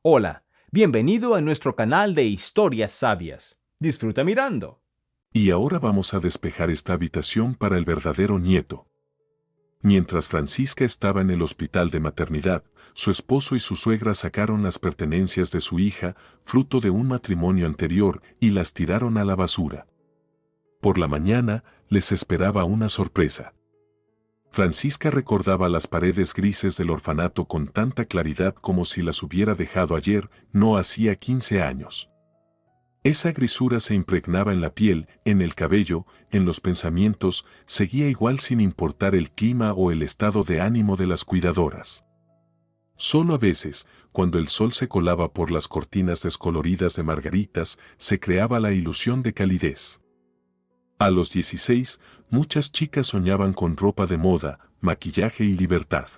Hola, bienvenido a nuestro canal de historias sabias. Disfruta mirando. Y ahora vamos a despejar esta habitación para el verdadero nieto. Mientras Francisca estaba en el hospital de maternidad, su esposo y su suegra sacaron las pertenencias de su hija, fruto de un matrimonio anterior, y las tiraron a la basura. Por la mañana, les esperaba una sorpresa. Francisca recordaba las paredes grises del orfanato con tanta claridad como si las hubiera dejado ayer, no hacía 15 años. Esa grisura se impregnaba en la piel, en el cabello, en los pensamientos, seguía igual sin importar el clima o el estado de ánimo de las cuidadoras. Solo a veces, cuando el sol se colaba por las cortinas descoloridas de margaritas, se creaba la ilusión de calidez. A los 16, muchas chicas soñaban con ropa de moda, maquillaje y libertad.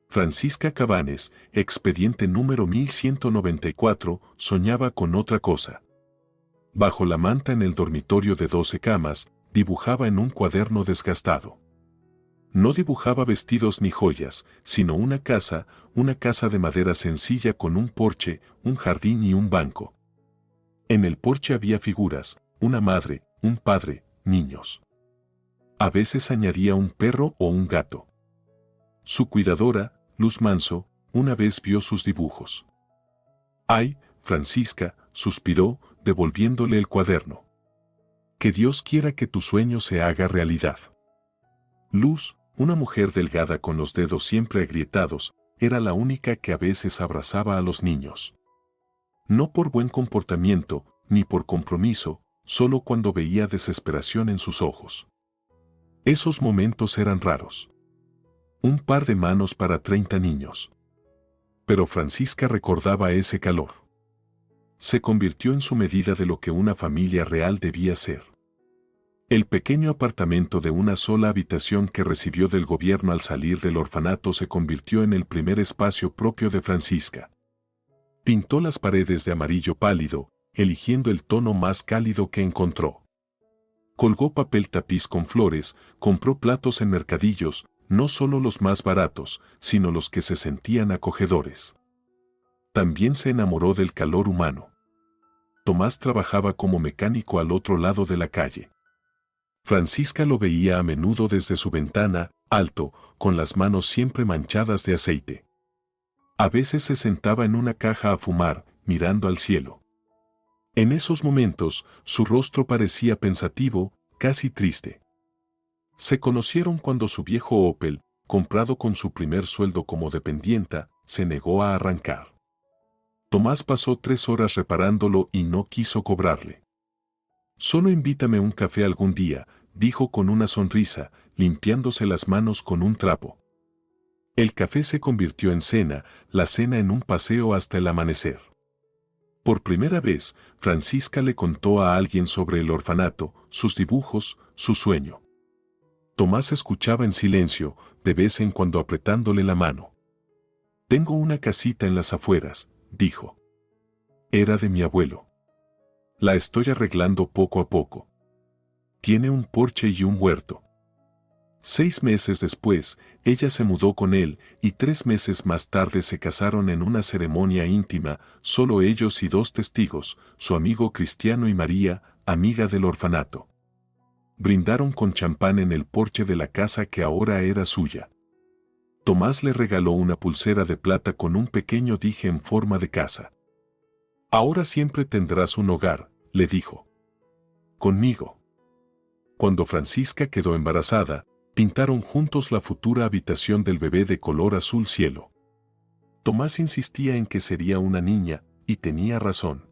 Francisca Cabanes, expediente número 1194, soñaba con otra cosa. Bajo la manta en el dormitorio de 12 camas, dibujaba en un cuaderno desgastado. No dibujaba vestidos ni joyas, sino una casa de madera sencilla con un porche, un jardín y un banco. En el porche había figuras, una madre, un padre, niños. A veces añadía un perro o un gato. Su cuidadora, Luz Manso, una vez vio sus dibujos. «Ay, Francisca», suspiró, devolviéndole el cuaderno. «Que Dios quiera que tu sueño se haga realidad». Luz, una mujer delgada con los dedos siempre agrietados, era la única que a veces abrazaba a los niños. No por buen comportamiento, ni por compromiso, solo cuando veía desesperación en sus ojos. Esos momentos eran raros. Un par de manos para 30 niños. Pero Francisca recordaba ese calor. Se convirtió en su medida de lo que una familia real debía ser. El pequeño apartamento de una sola habitación que recibió del gobierno al salir del orfanato se convirtió en el primer espacio propio de Francisca. Pintó las paredes de amarillo pálido, eligiendo el tono más cálido que encontró. Colgó papel tapiz con flores, compró platos en mercadillos, no solo los más baratos, sino los que se sentían acogedores. También se enamoró del calor humano. Tomás trabajaba como mecánico al otro lado de la calle. Francisca lo veía a menudo desde su ventana, alto, con las manos siempre manchadas de aceite. A veces se sentaba en una caja a fumar, mirando al cielo. En esos momentos, su rostro parecía pensativo, casi triste. Se conocieron cuando su viejo Opel, comprado con su primer sueldo como dependienta, se negó a arrancar. Tomás pasó 3 horas reparándolo y no quiso cobrarle. «Solo invítame un café algún día», dijo con una sonrisa, limpiándose las manos con un trapo. El café se convirtió en cena, la cena en un paseo hasta el amanecer. Por primera vez, Francisca le contó a alguien sobre el orfanato, sus dibujos, su sueño. Tomás escuchaba en silencio, de vez en cuando apretándole la mano. «Tengo una casita en las afueras», dijo. «Era de mi abuelo. La estoy arreglando poco a poco. Tiene un porche y un huerto». 6 meses después, ella se mudó con él, y 3 meses más tarde se casaron en una ceremonia íntima, solo ellos y 2 testigos, su amigo Cristiano y María, amiga del orfanato. Brindaron con champán en el porche de la casa que ahora era suya. Tomás le regaló una pulsera de plata con un pequeño dije en forma de casa. «Ahora siempre tendrás un hogar», le dijo. «Conmigo». Cuando Francisca quedó embarazada, pintaron juntos la futura habitación del bebé de color azul cielo. Tomás insistía en que sería una niña, y tenía razón.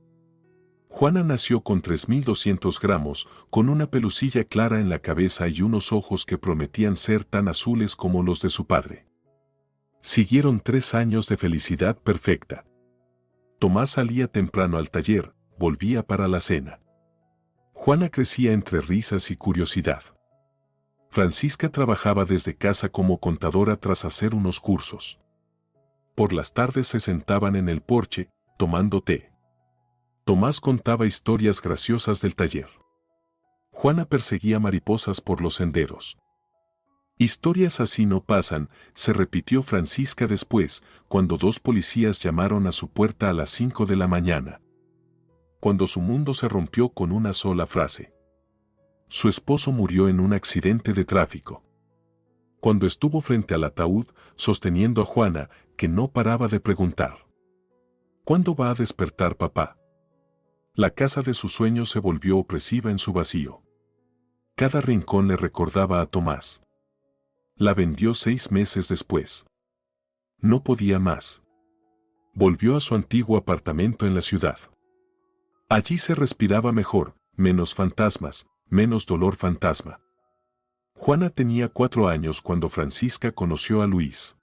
Juana nació con 3.200 gramos, con una pelusilla clara en la cabeza y unos ojos que prometían ser tan azules como los de su padre. Siguieron 3 años de felicidad perfecta. Tomás salía temprano al taller, volvía para la cena. Juana crecía entre risas y curiosidad. Francisca trabajaba desde casa como contadora tras hacer unos cursos. Por las tardes se sentaban en el porche, tomando té. Tomás contaba historias graciosas del taller. Juana perseguía mariposas por los senderos. Historias así no pasan, se repitió Francisca después, cuando dos policías llamaron a su puerta a las 5 de la mañana. Cuando su mundo se rompió con una sola frase. Su esposo murió en un accidente de tráfico. Cuando estuvo frente al ataúd, sosteniendo a Juana, que no paraba de preguntar: ¿cuándo va a despertar papá? La casa de sus sueños se volvió opresiva en su vacío. Cada rincón le recordaba a Tomás. La vendió 6 meses después. No podía más. Volvió a su antiguo apartamento en la ciudad. Allí se respiraba mejor, menos fantasmas, menos dolor fantasma. Juana tenía 4 años cuando Francisca conoció a Luis.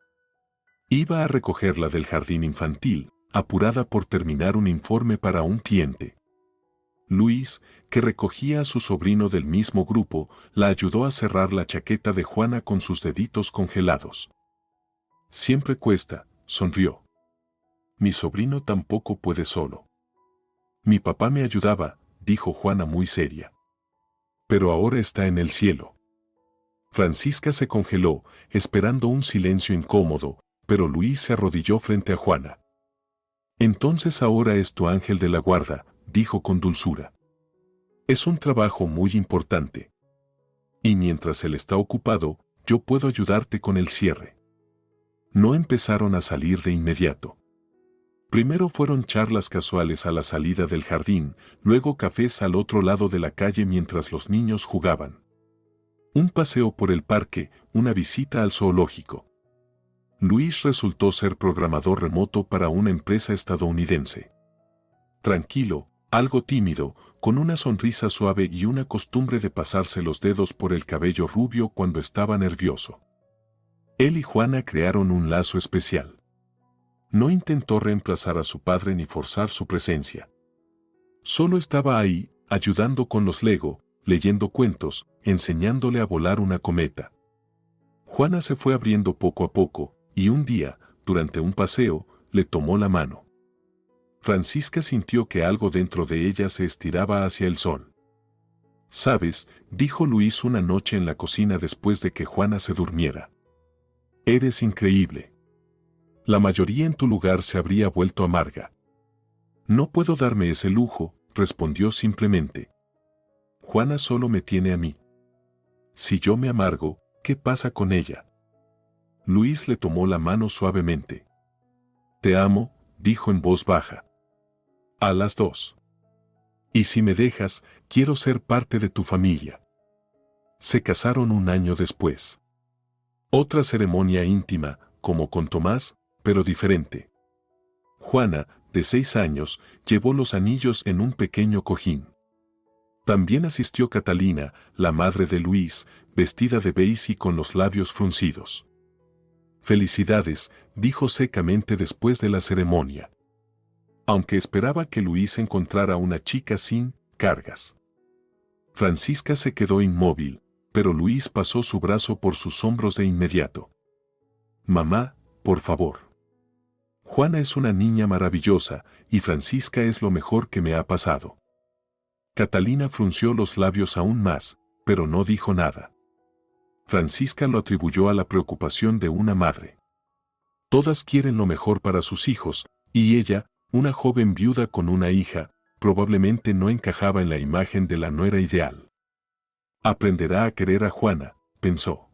Iba a recogerla del jardín infantil, apurada por terminar un informe para un cliente. Luis, que recogía a su sobrino del mismo grupo, la ayudó a cerrar la chaqueta de Juana con sus deditos congelados. Siempre cuesta, sonrió. Mi sobrino tampoco puede solo. Mi papá me ayudaba, dijo Juana muy seria. Pero ahora está en el cielo. Francisca se congeló, esperando un silencio incómodo, pero Luis se arrodilló frente a Juana. Entonces ahora es tu ángel de la guarda, dijo con dulzura. Es un trabajo muy importante. Y mientras él está ocupado, yo puedo ayudarte con el cierre. No empezaron a salir de inmediato. Primero fueron charlas casuales a la salida del jardín, luego cafés al otro lado de la calle mientras los niños jugaban. Un paseo por el parque, una visita al zoológico. Luis resultó ser programador remoto para una empresa estadounidense. Tranquilo, algo tímido, con una sonrisa suave y una costumbre de pasarse los dedos por el cabello rubio cuando estaba nervioso. Él y Juana crearon un lazo especial. No intentó reemplazar a su padre ni forzar su presencia. Solo estaba ahí, ayudando con los Lego, leyendo cuentos, enseñándole a volar una cometa. Juana se fue abriendo poco a poco, y un día, durante un paseo, le tomó la mano. Francisca sintió que algo dentro de ella se estiraba hacia el sol. «¿Sabes?», dijo Luis una noche en la cocina después de que Juana se durmiera. «Eres increíble. La mayoría en tu lugar se habría vuelto amarga». «No puedo darme ese lujo», respondió simplemente. «Juana solo me tiene a mí. Si yo me amargo, ¿qué pasa con ella?». Luis le tomó la mano suavemente. «Te amo», dijo en voz baja. «A las 2. Y si me dejas, quiero ser parte de tu familia». Se casaron un año después. Otra ceremonia íntima, como con Tomás, pero diferente. Juana, de 6 años, llevó los anillos en un pequeño cojín. También asistió Catalina, la madre de Luis, vestida de beige y con los labios fruncidos. «Felicidades», dijo secamente después de la ceremonia. Aunque esperaba que Luis encontrara una chica sin cargas. Francisca se quedó inmóvil, pero Luis pasó su brazo por sus hombros de inmediato. «Mamá, por favor. Juana es una niña maravillosa, y Francisca es lo mejor que me ha pasado». Catalina frunció los labios aún más, pero no dijo nada. Francisca lo atribuyó a la preocupación de una madre. Todas quieren lo mejor para sus hijos, y ella, una joven viuda con una hija, probablemente no encajaba en la imagen de la nuera ideal. Aprenderá a querer a Juana, pensó.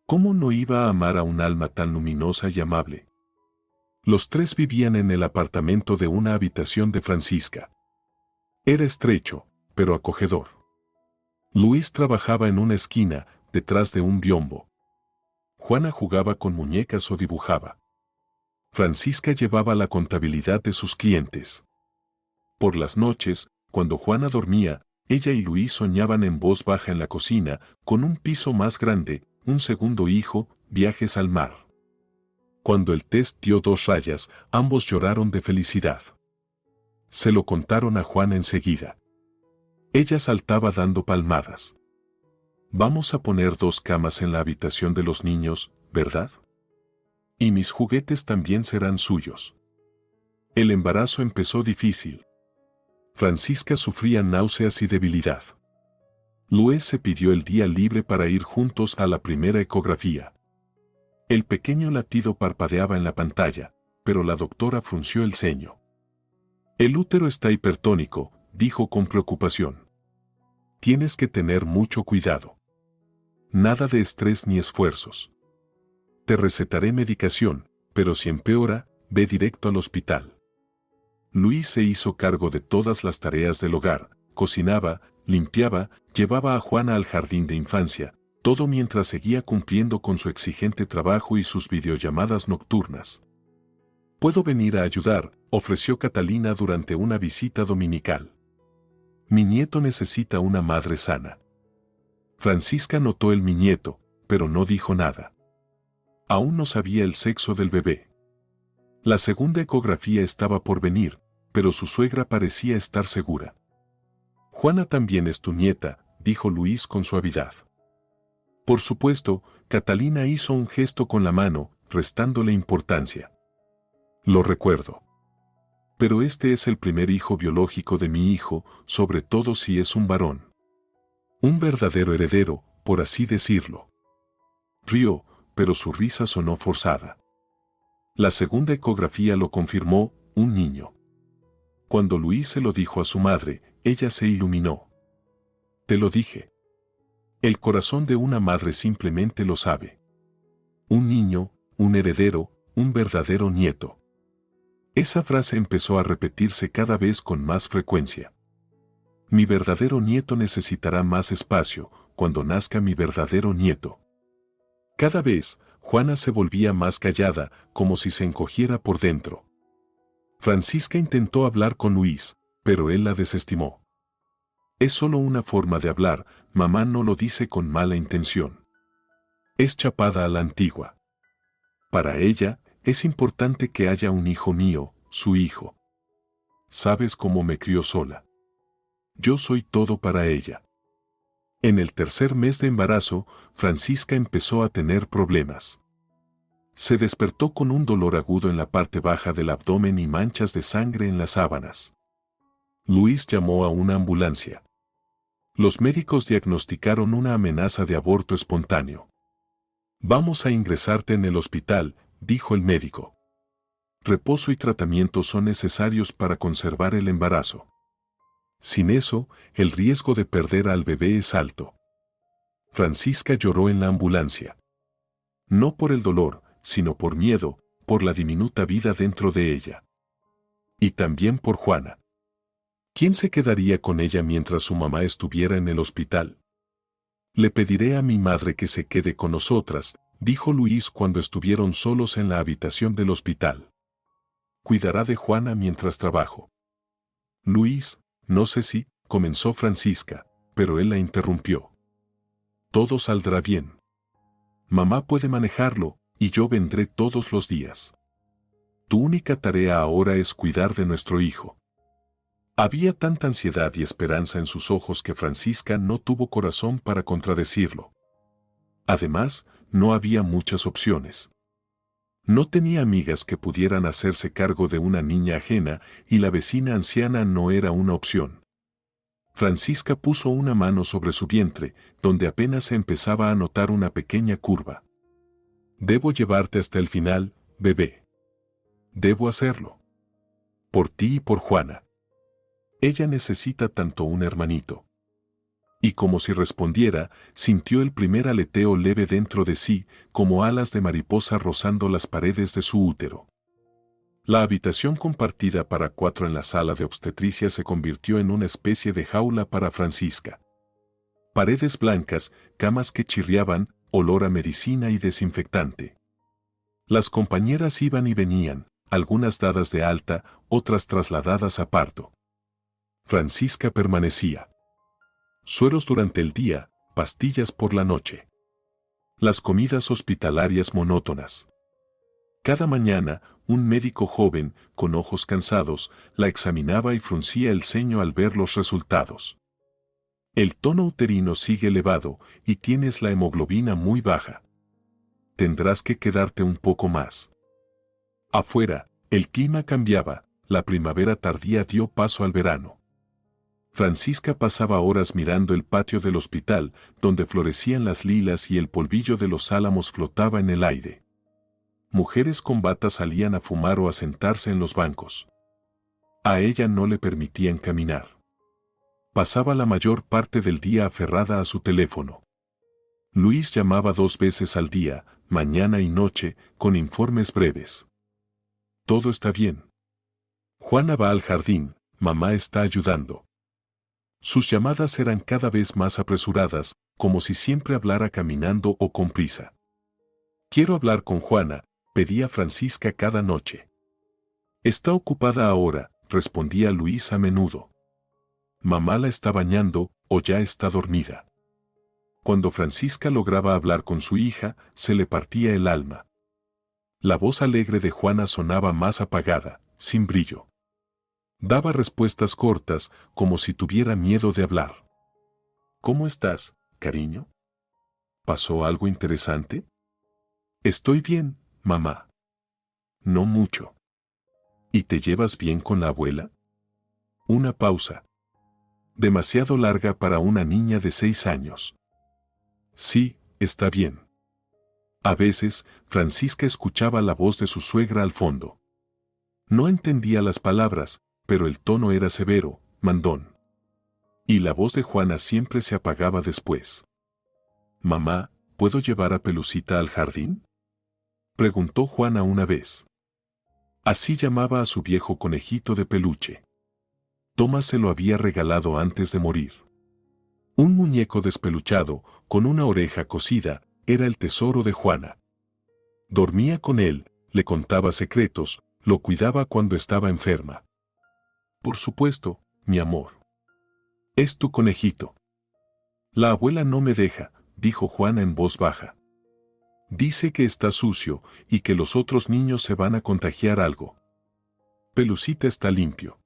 ¿Cómo no iba a amar a un alma tan luminosa y amable? Los 3 vivían en el apartamento de una habitación de Francisca. Era estrecho, pero acogedor. Luis trabajaba en una esquina, detrás de un biombo. Juana jugaba con muñecas o dibujaba. Francisca llevaba la contabilidad de sus clientes. Por las noches, cuando Juana dormía, ella y Luis soñaban en voz baja en la cocina, con un piso más grande, un segundo hijo, viajes al mar. Cuando el test dio 2 rayas, ambos lloraron de felicidad. Se lo contaron a Juana enseguida. Ella saltaba dando palmadas. «Vamos a poner 2 camas en la habitación de los niños, ¿verdad? Y mis juguetes también serán suyos». El embarazo empezó difícil. Francisca sufría náuseas y debilidad. Luis se pidió el día libre para ir juntos a la primera ecografía. El pequeño latido parpadeaba en la pantalla, pero la doctora frunció el ceño. El útero está hipertónico, dijo con preocupación. Tienes que tener mucho cuidado. Nada de estrés ni esfuerzos. Te recetaré medicación, pero si empeora, ve directo al hospital. Luis se hizo cargo de todas las tareas del hogar, cocinaba, limpiaba, llevaba a Juana al jardín de infancia, todo mientras seguía cumpliendo con su exigente trabajo y sus videollamadas nocturnas. «Puedo venir a ayudar», ofreció Catalina durante una visita dominical. «Mi nieto necesita una madre sana». Francisca notó el mi nieto, pero no dijo nada. Aún no sabía el sexo del bebé. La segunda ecografía estaba por venir, pero su suegra parecía estar segura. «Juana también es tu nieta», dijo Luis con suavidad. Por supuesto, Catalina hizo un gesto con la mano, restándole importancia. «Lo recuerdo. Pero este es el primer hijo biológico de mi hijo, sobre todo si es un varón. Un verdadero heredero, por así decirlo». Rió, pero su risa sonó forzada. La segunda ecografía lo confirmó, un niño. Cuando Luis se lo dijo a su madre, ella se iluminó. «Te lo dije. El corazón de una madre simplemente lo sabe. Un niño, un heredero, un verdadero nieto». Esa frase empezó a repetirse cada vez con más frecuencia. «Mi verdadero nieto necesitará más espacio, cuando nazca mi verdadero nieto». Cada vez, Juana se volvía más callada, como si se encogiera por dentro. Francisca intentó hablar con Luis, pero él la desestimó. «Es solo una forma de hablar, mamá no lo dice con mala intención. Es chapada a la antigua. Para ella, es importante que haya un hijo mío, su hijo. ¿Sabes cómo me crió sola? Yo soy todo para ella». En el tercer mes de embarazo, Francisca empezó a tener problemas. Se despertó con un dolor agudo en la parte baja del abdomen y manchas de sangre en las sábanas. Luis llamó a una ambulancia. Los médicos diagnosticaron una amenaza de aborto espontáneo. «Vamos a ingresarte en el hospital», dijo el médico. «Reposo y tratamiento son necesarios para conservar el embarazo. Sin eso, el riesgo de perder al bebé es alto». Francisca lloró en la ambulancia. No por el dolor, sino por miedo, por la diminuta vida dentro de ella. Y también por Juana. ¿Quién se quedaría con ella mientras su mamá estuviera en el hospital? «Le pediré a mi madre que se quede con nosotras», dijo Luis cuando estuvieron solos en la habitación del hospital. «Cuidará de Juana mientras trabajo». «Luis, no sé si», comenzó Francisca, pero él la interrumpió. «Todo saldrá bien. Mamá puede manejarlo, y yo vendré todos los días. Tu única tarea ahora es cuidar de nuestro hijo». Había tanta ansiedad y esperanza en sus ojos que Francisca no tuvo corazón para contradecirlo. Además, no había muchas opciones. No tenía amigas que pudieran hacerse cargo de una niña ajena y la vecina anciana no era una opción. Francisca puso una mano sobre su vientre, donde apenas se empezaba a notar una pequeña curva. «Debo llevarte hasta el final, bebé. Debo hacerlo. Por ti y por Juana. Ella necesita tanto un hermanito». Y como si respondiera, sintió el primer aleteo leve dentro de sí, como alas de mariposa rozando las paredes de su útero. La habitación compartida para 4 en la sala de obstetricia se convirtió en una especie de jaula para Francisca. Paredes blancas, camas que chirriaban, olor a medicina y desinfectante. Las compañeras iban y venían, algunas dadas de alta, otras trasladadas a parto. Francisca permanecía. Sueros durante el día, pastillas por la noche. Las comidas hospitalarias monótonas. Cada mañana, un médico joven, con ojos cansados, la examinaba y fruncía el ceño al ver los resultados. «El tono uterino sigue elevado y tienes la hemoglobina muy baja. Tendrás que quedarte un poco más». Afuera, el clima cambiaba, la primavera tardía dio paso al verano. Francisca pasaba horas mirando el patio del hospital, donde florecían las lilas y el polvillo de los álamos flotaba en el aire. Mujeres con bata salían a fumar o a sentarse en los bancos. A ella no le permitían caminar. Pasaba la mayor parte del día aferrada a su teléfono. Luis llamaba 2 veces al día, mañana y noche, con informes breves. Todo está bien. Juana va al jardín, mamá está ayudando. Sus llamadas eran cada vez más apresuradas, como si siempre hablara caminando o con prisa. Quiero hablar con Juana, pedía Francisca cada noche. Está ocupada ahora, respondía Luis a menudo. Mamá la está bañando, o ya está dormida. Cuando Francisca lograba hablar con su hija, se le partía el alma. La voz alegre de Juana sonaba más apagada, sin brillo. Daba respuestas cortas, como si tuviera miedo de hablar. ¿Cómo estás, cariño? ¿Pasó algo interesante? Estoy bien, mamá. No mucho. ¿Y te llevas bien con la abuela? Una pausa. Demasiado larga para una niña de 6 años. Sí, está bien. A veces, Francisca escuchaba la voz de su suegra al fondo. No entendía las palabras, pero el tono era severo, mandón. Y la voz de Juana siempre se apagaba después. Mamá, ¿puedo llevar a Pelucita al jardín? Preguntó Juana una vez. Así llamaba a su viejo conejito de peluche. Tomás se lo había regalado antes de morir. Un muñeco despeluchado, con una oreja cosida, era el tesoro de Juana. Dormía con él, le contaba secretos, lo cuidaba cuando estaba enferma. Por supuesto, mi amor. Es tu conejito. La abuela no me deja, dijo Juana en voz baja. Dice que está sucio y que los otros niños se van a contagiar algo. Pelucita está limpio.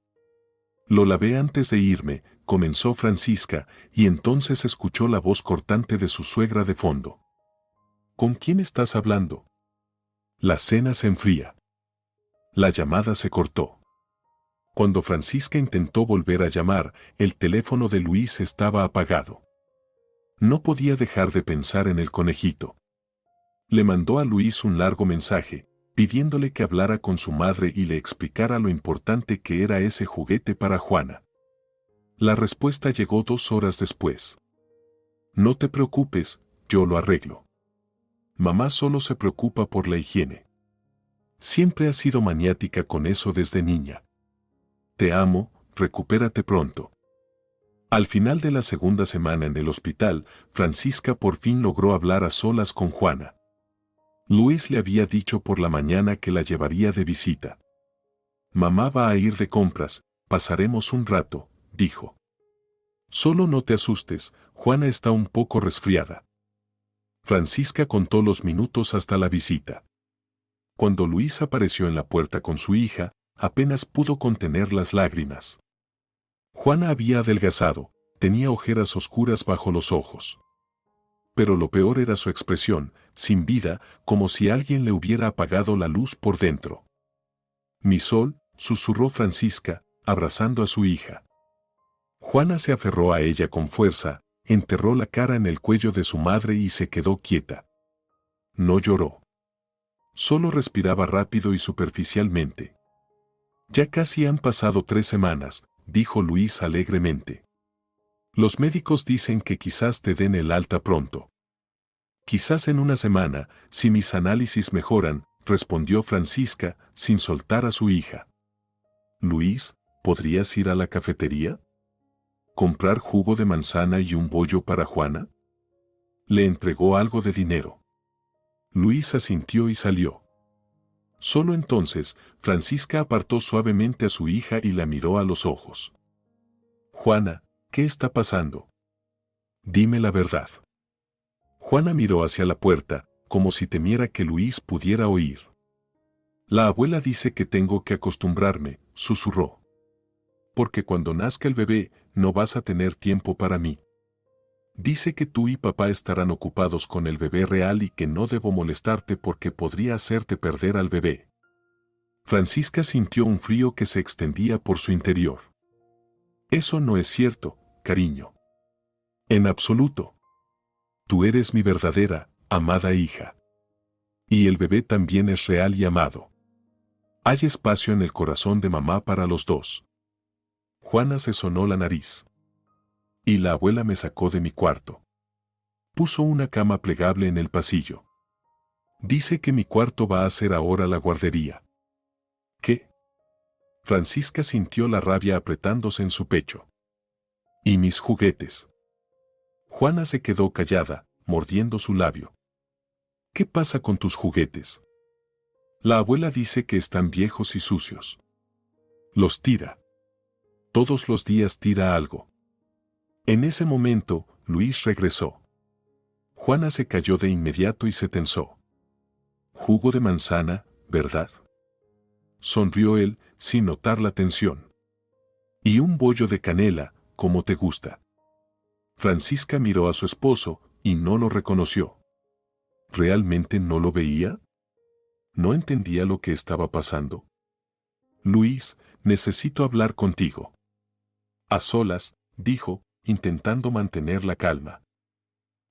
Lo lavé antes de irme, comenzó Francisca, y entonces escuchó la voz cortante de su suegra de fondo. ¿Con quién estás hablando? La cena se enfría. La llamada se cortó. Cuando Francisca intentó volver a llamar, el teléfono de Luis estaba apagado. No podía dejar de pensar en el conejito. Le mandó a Luis un largo mensaje, pidiéndole que hablara con su madre y le explicara lo importante que era ese juguete para Juana. La respuesta llegó 2 horas después. No te preocupes, yo lo arreglo. Mamá solo se preocupa por la higiene. Siempre ha sido maniática con eso desde niña. Te amo, recupérate pronto. Al final de la segunda semana en el hospital, Francisca por fin logró hablar a solas con Juana. Luis le había dicho por la mañana que la llevaría de visita. Mamá va a ir de compras, pasaremos un rato, dijo. Solo no te asustes, Juana está un poco resfriada. Francisca contó los minutos hasta la visita. Cuando Luis apareció en la puerta con su hija, apenas pudo contener las lágrimas. Juana había adelgazado, tenía ojeras oscuras bajo los ojos. Pero lo peor era su expresión, sin vida, como si alguien le hubiera apagado la luz por dentro. Mi sol, susurró Francisca, abrazando a su hija. Juana se aferró a ella con fuerza, enterró la cara en el cuello de su madre y se quedó quieta. No lloró. Solo respiraba rápido y superficialmente. Ya casi han pasado 3 semanas, dijo Luis alegremente. Los médicos dicen que quizás te den el alta pronto. Quizás en una semana, si mis análisis mejoran, respondió Francisca, sin soltar a su hija. Luis, ¿podrías ir a la cafetería? ¿Comprar jugo de manzana y un bollo para Juana? Le entregó algo de dinero. Luis asintió y salió. Solo entonces, Francisca apartó suavemente a su hija y la miró a los ojos. Juana, ¿qué está pasando? Dime la verdad. Juana miró hacia la puerta, como si temiera que Luis pudiera oír. La abuela dice que tengo que acostumbrarme, susurró. Porque cuando nazca el bebé, no vas a tener tiempo para mí. Dice que tú y papá estarán ocupados con el bebé real y que no debo molestarte porque podría hacerte perder al bebé. Francisca sintió un frío que se extendía por su interior. Eso no es cierto, cariño. En absoluto. Tú eres mi verdadera, amada hija. Y el bebé también es real y amado. Hay espacio en el corazón de mamá para los dos. Juana se sonó la nariz. Y la abuela me sacó de mi cuarto. Puso una cama plegable en el pasillo. Dice que mi cuarto va a ser ahora la guardería. ¿Qué? Francisca sintió la rabia apretándose en su pecho. ¿Y mis juguetes? Juana se quedó callada, mordiendo su labio. ¿Qué pasa con tus juguetes? La abuela dice que están viejos y sucios. Los tira. Todos los días tira algo. En ese momento, Luis regresó. Juana se cayó de inmediato y se tensó. Jugo de manzana, ¿verdad? Sonrió él, sin notar la tensión. Y un bollo de canela, como te gusta. Francisca miró a su esposo y no lo reconoció. ¿Realmente no lo veía? ¿No entendía lo que estaba pasando? Luis, necesito hablar contigo. A solas, dijo, intentando mantener la calma.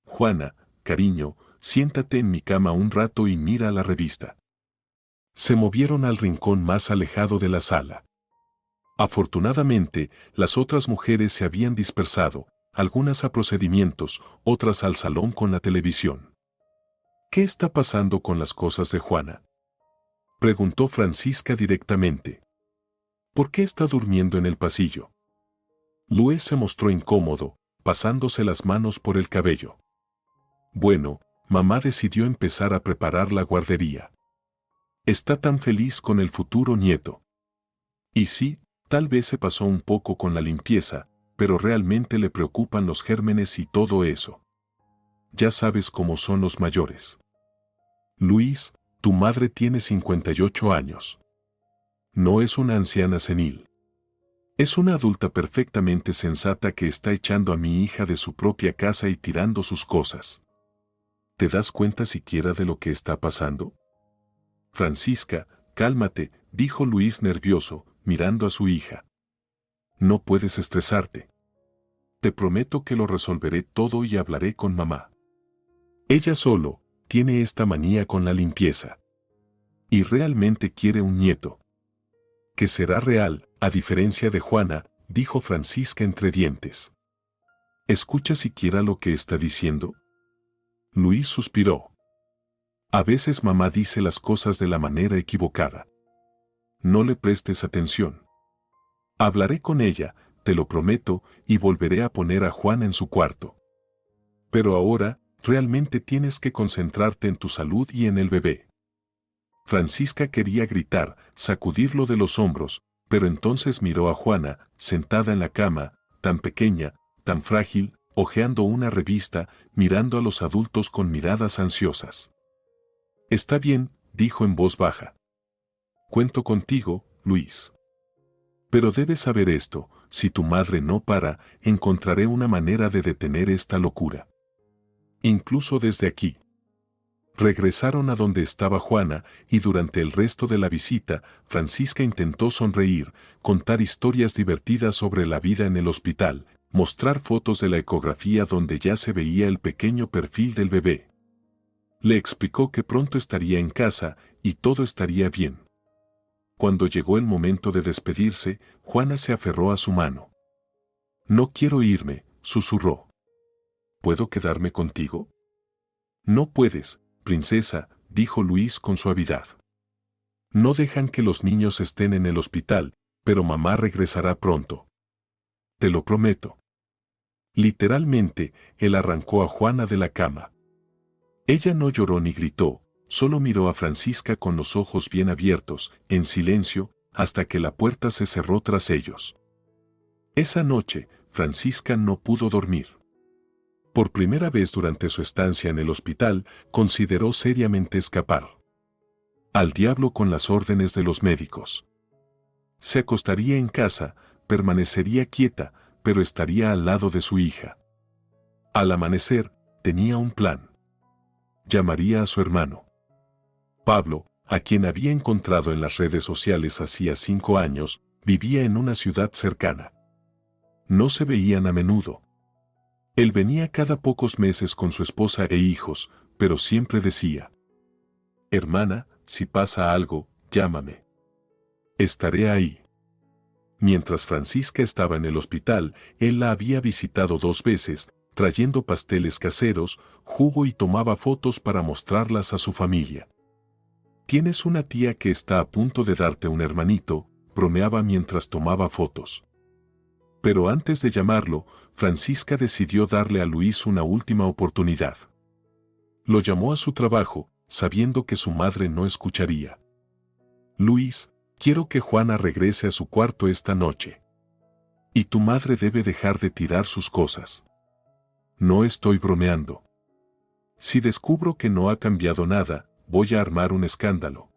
Juana, cariño, siéntate en mi cama un rato y mira la revista. Se movieron al rincón más alejado de la sala. Afortunadamente, las otras mujeres se habían dispersado, algunas a procedimientos, otras al salón con la televisión. ¿Qué está pasando con las cosas de Juana?, preguntó Francisca directamente. ¿Por qué está durmiendo en el pasillo? Luis se mostró incómodo, pasándose las manos por el cabello. Bueno, mamá decidió empezar a preparar la guardería. Está tan feliz con el futuro nieto. Y sí, tal vez se pasó un poco con la limpieza, pero realmente le preocupan los gérmenes y todo eso. Ya sabes cómo son los mayores. Luis, tu madre tiene 58 años. No es una anciana senil. Es una adulta perfectamente sensata que está echando a mi hija de su propia casa y tirando sus cosas. ¿Te das cuenta siquiera de lo que está pasando? Francisca, cálmate, dijo Luis nervioso, mirando a su hija. No puedes estresarte. Te prometo que lo resolveré todo y hablaré con mamá. Ella solo tiene esta manía con la limpieza. Y realmente quiere un nieto. Que será real, a diferencia de Juana, dijo Francisca entre dientes. ¿Escucha siquiera lo que está diciendo? Luis suspiró. A veces mamá dice las cosas de la manera equivocada. No le prestes atención. Hablaré con ella, te lo prometo, y volveré a poner a Juana en su cuarto. Pero ahora, realmente tienes que concentrarte en tu salud y en el bebé. Francisca quería gritar, sacudirlo de los hombros, pero entonces miró a Juana, sentada en la cama, tan pequeña, tan frágil, hojeando una revista, mirando a los adultos con miradas ansiosas. Está bien, dijo en voz baja. Cuento contigo, Luis. Pero debes saber esto, si tu madre no para, encontraré una manera de detener esta locura. Incluso desde aquí. Regresaron a donde estaba Juana y durante el resto de la visita, Francisca intentó sonreír, contar historias divertidas sobre la vida en el hospital, mostrar fotos de la ecografía donde ya se veía el pequeño perfil del bebé. Le explicó que pronto estaría en casa y todo estaría bien. Cuando llegó el momento de despedirse, Juana se aferró a su mano. No quiero irme, susurró. ¿Puedo quedarme contigo? No puedes, princesa, dijo Luis con suavidad. No dejan que los niños estén en el hospital, pero mamá regresará pronto. Te lo prometo. Literalmente, él arrancó a Juana de la cama. Ella no lloró ni gritó, solo miró a Francisca con los ojos bien abiertos, en silencio, hasta que la puerta se cerró tras ellos. Esa noche, Francisca no pudo dormir. Por primera vez durante su estancia en el hospital, consideró seriamente escapar. Al diablo con las órdenes de los médicos. Se acostaría en casa, permanecería quieta, pero estaría al lado de su hija. Al amanecer, tenía un plan. Llamaría a su hermano. Pablo, a quien había encontrado en las redes sociales hacía 5 años, vivía en una ciudad cercana. No se veían a menudo. Él venía cada pocos meses con su esposa e hijos, pero siempre decía: «Hermana, si pasa algo, llámame. Estaré ahí». Mientras Francisca estaba en el hospital, él la había visitado 2 veces, trayendo pasteles caseros, jugo y tomaba fotos para mostrarlas a su familia. «Tienes una tía que está a punto de darte un hermanito», bromeaba mientras tomaba fotos. Pero antes de llamarlo, Francisca decidió darle a Luis una última oportunidad. Lo llamó a su trabajo, sabiendo que su madre no escucharía. «Luis, quiero que Juana regrese a su cuarto esta noche. Y tu madre debe dejar de tirar sus cosas. No estoy bromeando. Si descubro que no ha cambiado nada, voy a armar un escándalo».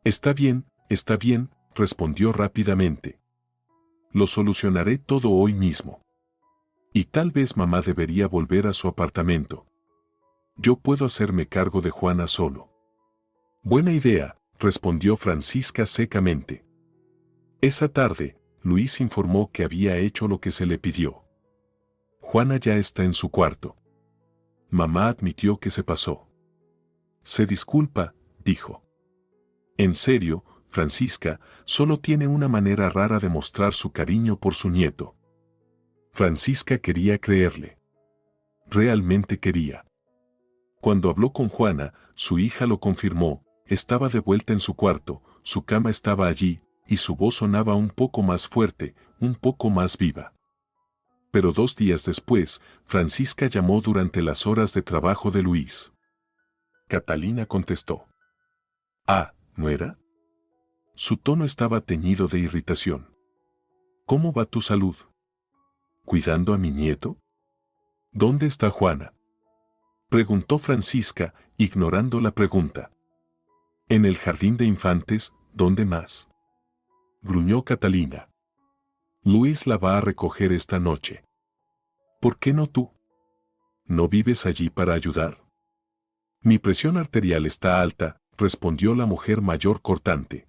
Está bien», respondió rápidamente. «Lo solucionaré todo hoy mismo. Y tal vez mamá debería volver a su apartamento. Yo puedo hacerme cargo de Juana solo». «Buena idea», respondió Francisca secamente. Esa tarde, Luis informó que había hecho lo que se le pidió. «Juana ya está en su cuarto». Mamá admitió que se pasó. «Se disculpa», dijo. «En serio, Francisca, solo tiene una manera rara de mostrar su cariño por su nieto». Francisca quería creerle. Realmente quería. Cuando habló con Juana, su hija lo confirmó: estaba de vuelta en su cuarto, su cama estaba allí, y su voz sonaba un poco más fuerte, un poco más viva. Pero 2 días después, Francisca llamó durante las horas de trabajo de Luis. Catalina contestó. «Ah, ¿nuera?». Su tono estaba teñido de irritación. «¿Cómo va tu salud? ¿Cuidando a mi nieto? ¿Dónde está Juana?», preguntó Francisca, ignorando la pregunta. «En el jardín de infantes, ¿dónde más?», gruñó Catalina. «Luis la va a recoger esta noche». «¿Por qué no tú? ¿No vives allí para ayudar?». «Mi presión arterial está alta», respondió la mujer mayor cortante.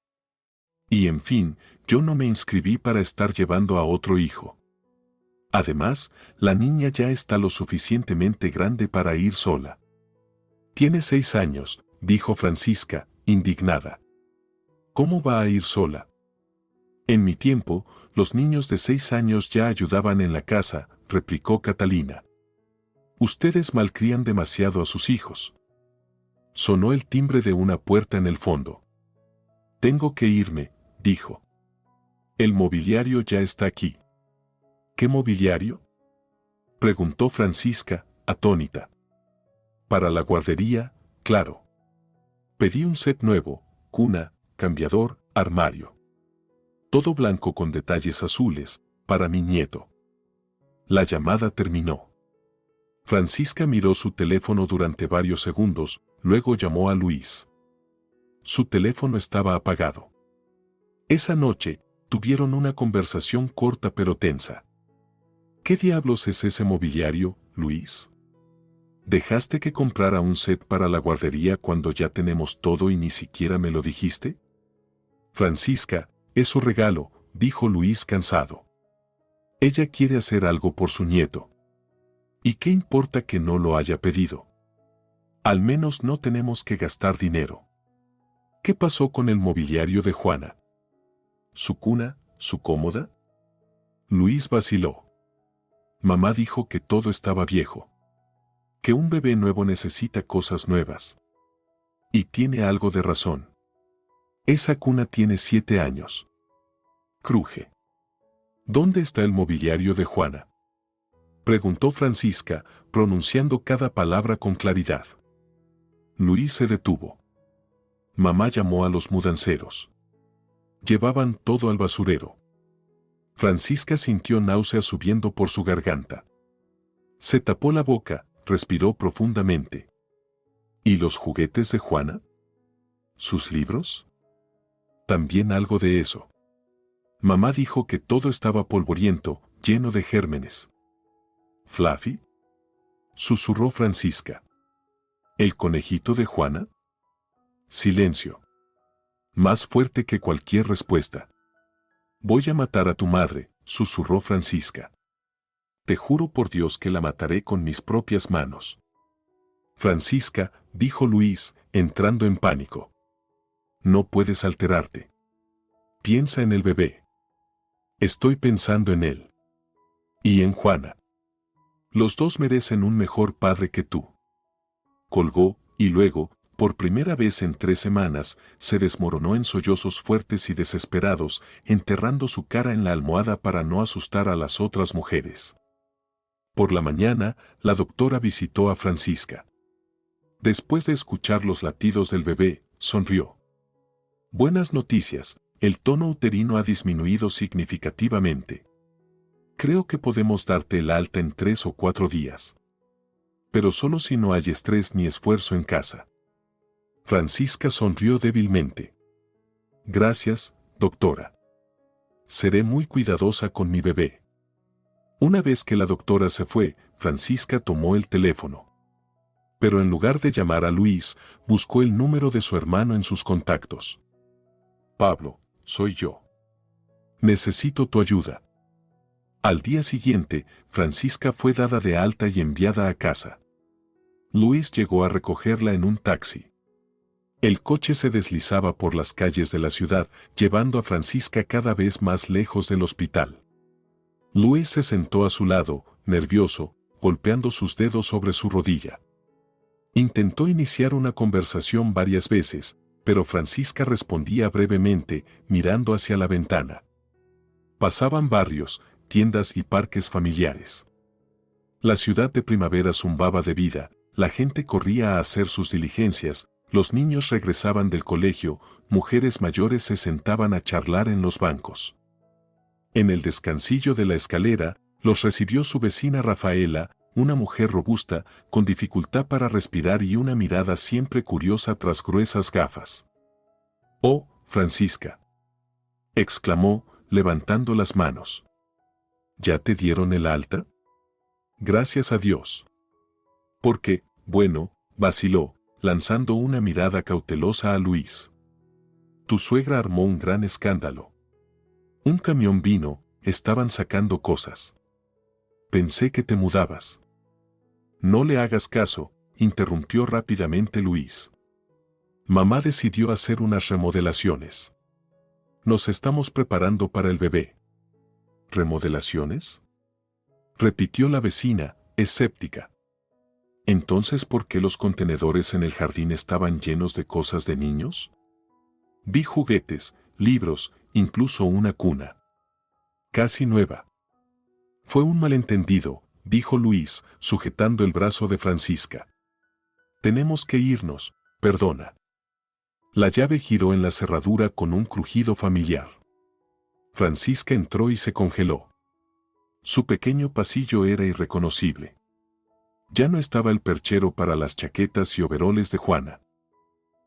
«Y en fin, yo no me inscribí para estar llevando a otro hijo. Además, la niña ya está lo suficientemente grande para ir sola». «Tiene 6 años», dijo Francisca, indignada. «¿Cómo va a ir sola?». «En mi tiempo, los niños de 6 años ya ayudaban en la casa», replicó Catalina. «Ustedes malcrían demasiado a sus hijos». Sonó el timbre de una puerta en el fondo. «Tengo que irme», dijo. «El mobiliario ya está aquí». «¿Qué mobiliario?», preguntó Francisca, atónita. «Para la guardería, claro. Pedí un set nuevo: cuna, cambiador, armario. Todo blanco con detalles azules, para mi nieto». La llamada terminó. Francisca miró su teléfono durante varios segundos, luego llamó a Luis. Su teléfono estaba apagado. Esa noche, tuvieron una conversación corta pero tensa. «¿Qué diablos es ese mobiliario, Luis? ¿Dejaste que comprara un set para la guardería cuando ya tenemos todo y ni siquiera me lo dijiste?». «Francisca, es su regalo», dijo Luis cansado. «Ella quiere hacer algo por su nieto. ¿Y qué importa que no lo haya pedido? Al menos no tenemos que gastar dinero». «¿Qué pasó con el mobiliario de Juana? ¿Su cuna, su cómoda?». Luis vaciló. «Mamá dijo que todo estaba viejo. Que un bebé nuevo necesita cosas nuevas. Y tiene algo de razón. Esa cuna tiene 7 años. Cruje». «¿Dónde está el mobiliario de Juana?», preguntó Francisca, pronunciando cada palabra con claridad. Luis se detuvo. Mamá llamó a los mudanceros. Llevaban todo al basurero. Francisca sintió náuseas subiendo por su garganta. Se tapó la boca, respiró profundamente. ¿Y los juguetes de Juana? ¿Sus libros? También algo de eso. Mamá dijo que todo estaba polvoriento, lleno de gérmenes. ¿Fluffy?, susurró Francisca. ¿El conejito de Juana? Silencio. Más fuerte que cualquier respuesta. «Voy a matar a tu madre», susurró Francisca. Te juro por Dios que la mataré con mis propias manos. Francisca, dijo Luis, entrando en pánico. No puedes alterarte. Piensa en el bebé. Estoy pensando en él. Y en Juana. Los dos merecen un mejor padre que tú. Colgó, y luego, por primera vez en 3 semanas, se desmoronó en sollozos fuertes y desesperados, enterrando su cara en la almohada para no asustar a las otras mujeres. Por la mañana, la doctora visitó a Francisca. Después de escuchar los latidos del bebé, sonrió. Buenas noticias, el tono uterino ha disminuido significativamente. Creo que podemos darte el alta en 3 o 4 días. Pero solo si no hay estrés ni esfuerzo en casa. Francisca sonrió débilmente. Gracias, doctora. Seré muy cuidadosa con mi bebé. Una vez que la doctora se fue, Francisca tomó el teléfono. Pero en lugar de llamar a Luis, buscó el número de su hermano en sus contactos. Pablo, soy yo. Necesito tu ayuda. Al día siguiente, Francisca fue dada de alta y enviada a casa. Luis llegó a recogerla en un taxi. El coche se deslizaba por las calles de la ciudad, llevando a Francisca cada vez más lejos del hospital. Luis se sentó a su lado, nervioso, golpeando sus dedos sobre su rodilla. Intentó iniciar una conversación varias veces, pero Francisca respondía brevemente, mirando hacia la ventana. Pasaban barrios, tiendas y parques familiares. La ciudad de primavera zumbaba de vida, la gente corría a hacer sus diligencias, los niños regresaban del colegio, mujeres mayores se sentaban a charlar en los bancos. En el descansillo de la escalera, los recibió su vecina Rafaela, una mujer robusta, con dificultad para respirar y una mirada siempre curiosa tras gruesas gafas. «Oh, Francisca», exclamó, levantando las manos. «¿Ya te dieron el alta?» «Gracias a Dios». «Porque, bueno», vaciló, lanzando una mirada cautelosa a Luis. «Tu suegra armó un gran escándalo. Un camión vino, estaban sacando cosas. Pensé que te mudabas». «No le hagas caso», interrumpió rápidamente Luis. «Mamá decidió hacer unas remodelaciones. Nos estamos preparando para el bebé». «¿Remodelaciones?», repitió la vecina, escéptica. «Entonces, ¿por qué los contenedores en el jardín estaban llenos de cosas de niños? Vi juguetes, libros, incluso una cuna. Casi nueva». «Fue un malentendido», dijo Luis, sujetando el brazo de Francisca. «Tenemos que irnos, perdona». La llave giró en la cerradura con un crujido familiar. Francisca entró y se congeló. Su pequeño pasillo era irreconocible. Ya no estaba el perchero para las chaquetas y overoles de Juana.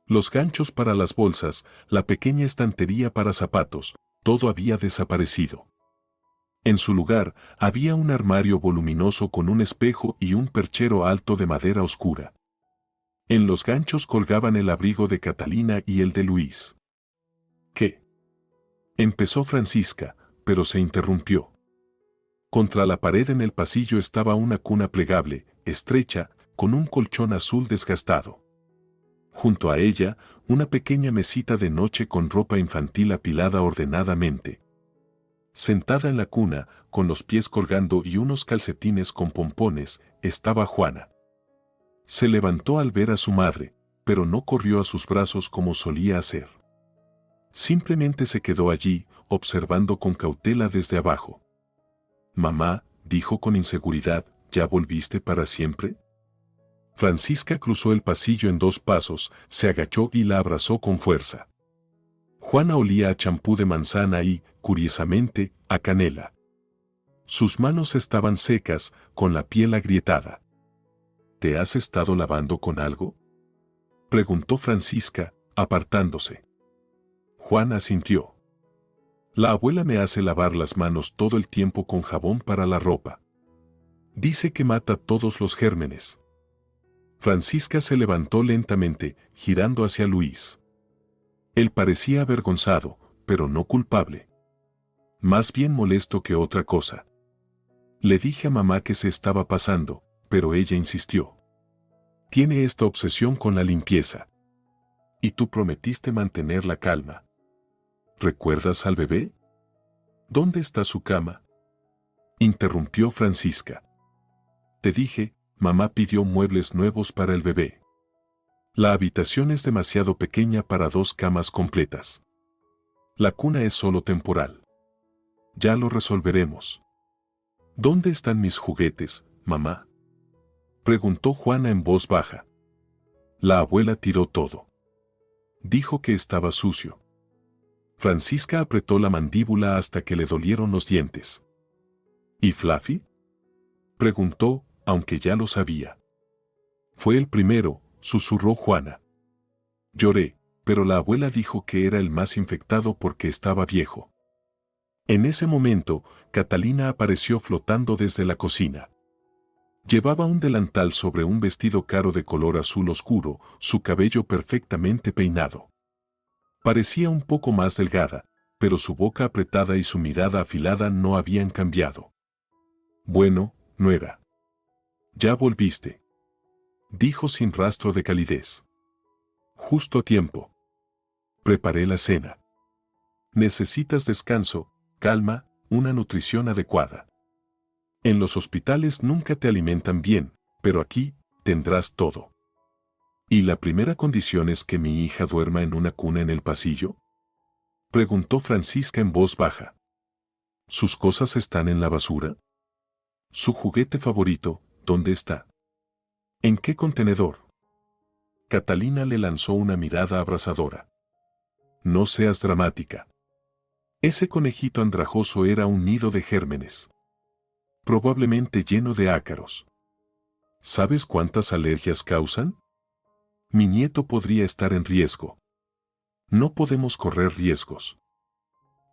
Los ganchos para las bolsas, la pequeña estantería para zapatos, todo había desaparecido. En su lugar, había un armario voluminoso con un espejo y un perchero alto de madera oscura. En los ganchos colgaban el abrigo de Catalina y el de Luis. «¿Qué?», empezó Francisca, pero se interrumpió. Contra la pared en el pasillo estaba una cuna plegable, estrecha, con un colchón azul desgastado. Junto a ella, una pequeña mesita de noche con ropa infantil apilada ordenadamente. Sentada en la cuna, con los pies colgando y unos calcetines con pompones, estaba Juana. Se levantó al ver a su madre, pero no corrió a sus brazos como solía hacer. Simplemente se quedó allí, observando con cautela desde abajo. «Mamá», dijo con inseguridad, «¿ya volviste para siempre?». Francisca cruzó el pasillo en 2 pasos, se agachó y la abrazó con fuerza. Juana olía a champú de manzana y, curiosamente, a canela. Sus manos estaban secas, con la piel agrietada. «¿Te has estado lavando con algo?», preguntó Francisca, apartándose. Juana asintió. «La abuela me hace lavar las manos todo el tiempo con jabón para la ropa. Dice que mata todos los gérmenes». Francisca se levantó lentamente, girando hacia Luis. Él parecía avergonzado, pero no culpable. Más bien molesto que otra cosa. Le dije a mamá que se estaba pasando, pero ella insistió. Tiene esta obsesión con la limpieza. Y tú prometiste mantener la calma. ¿Recuerdas al bebé? ¿Dónde está su cama? Interrumpió Francisca. Te dije, mamá pidió muebles nuevos para el bebé. La habitación es demasiado pequeña para 2 camas completas. La cuna es solo temporal. Ya lo resolveremos. ¿Dónde están mis juguetes, mamá? Preguntó Juana en voz baja. La abuela tiró todo. Dijo que estaba sucio. Francisca apretó la mandíbula hasta que le dolieron los dientes. ¿Y Fluffy? Preguntó, aunque ya lo sabía. Fue el primero, susurró Juana. Lloré, pero la abuela dijo que era el más infectado porque estaba viejo. En ese momento, Catalina apareció flotando desde la cocina. Llevaba un delantal sobre un vestido caro de color azul oscuro, su cabello perfectamente peinado. Parecía un poco más delgada, pero su boca apretada y su mirada afilada no habían cambiado. Bueno, nuera. Ya volviste. Dijo sin rastro de calidez. Justo a tiempo. Preparé la cena. Necesitas descanso, calma, una nutrición adecuada. En los hospitales nunca te alimentan bien, pero aquí tendrás todo. ¿Y la primera condición es que mi hija duerma en una cuna en el pasillo? Preguntó Francisca en voz baja. ¿Sus cosas están en la basura? ¿Su juguete favorito, dónde está? ¿En qué contenedor? Catalina le lanzó una mirada abrasadora. No seas dramática. Ese conejito andrajoso era un nido de gérmenes. Probablemente lleno de ácaros. ¿Sabes cuántas alergias causan? Mi nieto podría estar en riesgo. No podemos correr riesgos.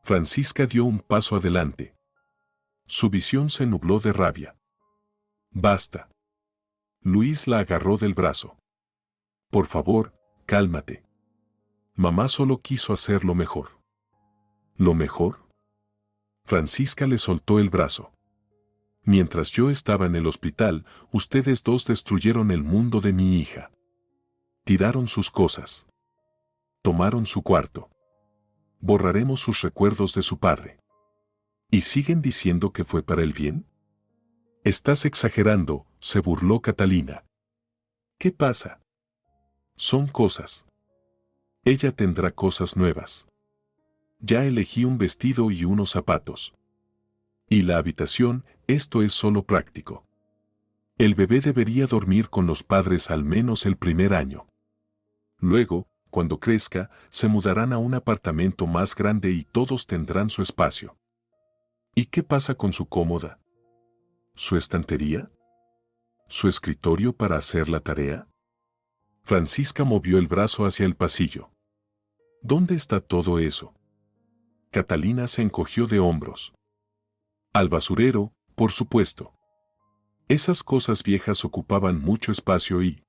Francisca dio un paso adelante. Su visión se nubló de rabia. Basta. Luis la agarró del brazo. Por favor, cálmate. Mamá solo quiso hacer lo mejor. ¿Lo mejor? Francisca le soltó el brazo. Mientras yo estaba en el hospital, ustedes dos destruyeron el mundo de mi hija. Tiraron sus cosas. Tomaron su cuarto. Borraremos sus recuerdos de su padre. ¿Y siguen diciendo que fue para el bien? Estás exagerando, se burló Catalina. ¿Qué pasa? Son cosas. Ella tendrá cosas nuevas. Ya elegí un vestido y unos zapatos. Y la habitación, esto es solo práctico. El bebé debería dormir con los padres al menos el primer año. Luego, cuando crezca, se mudarán a un apartamento más grande y todos tendrán su espacio. ¿Y qué pasa con su cómoda? ¿Su estantería? ¿Su escritorio para hacer la tarea? Francisca movió el brazo hacia el pasillo. ¿Dónde está todo eso? Catalina se encogió de hombros. Al basurero, por supuesto. Esas cosas viejas ocupaban mucho espacio y...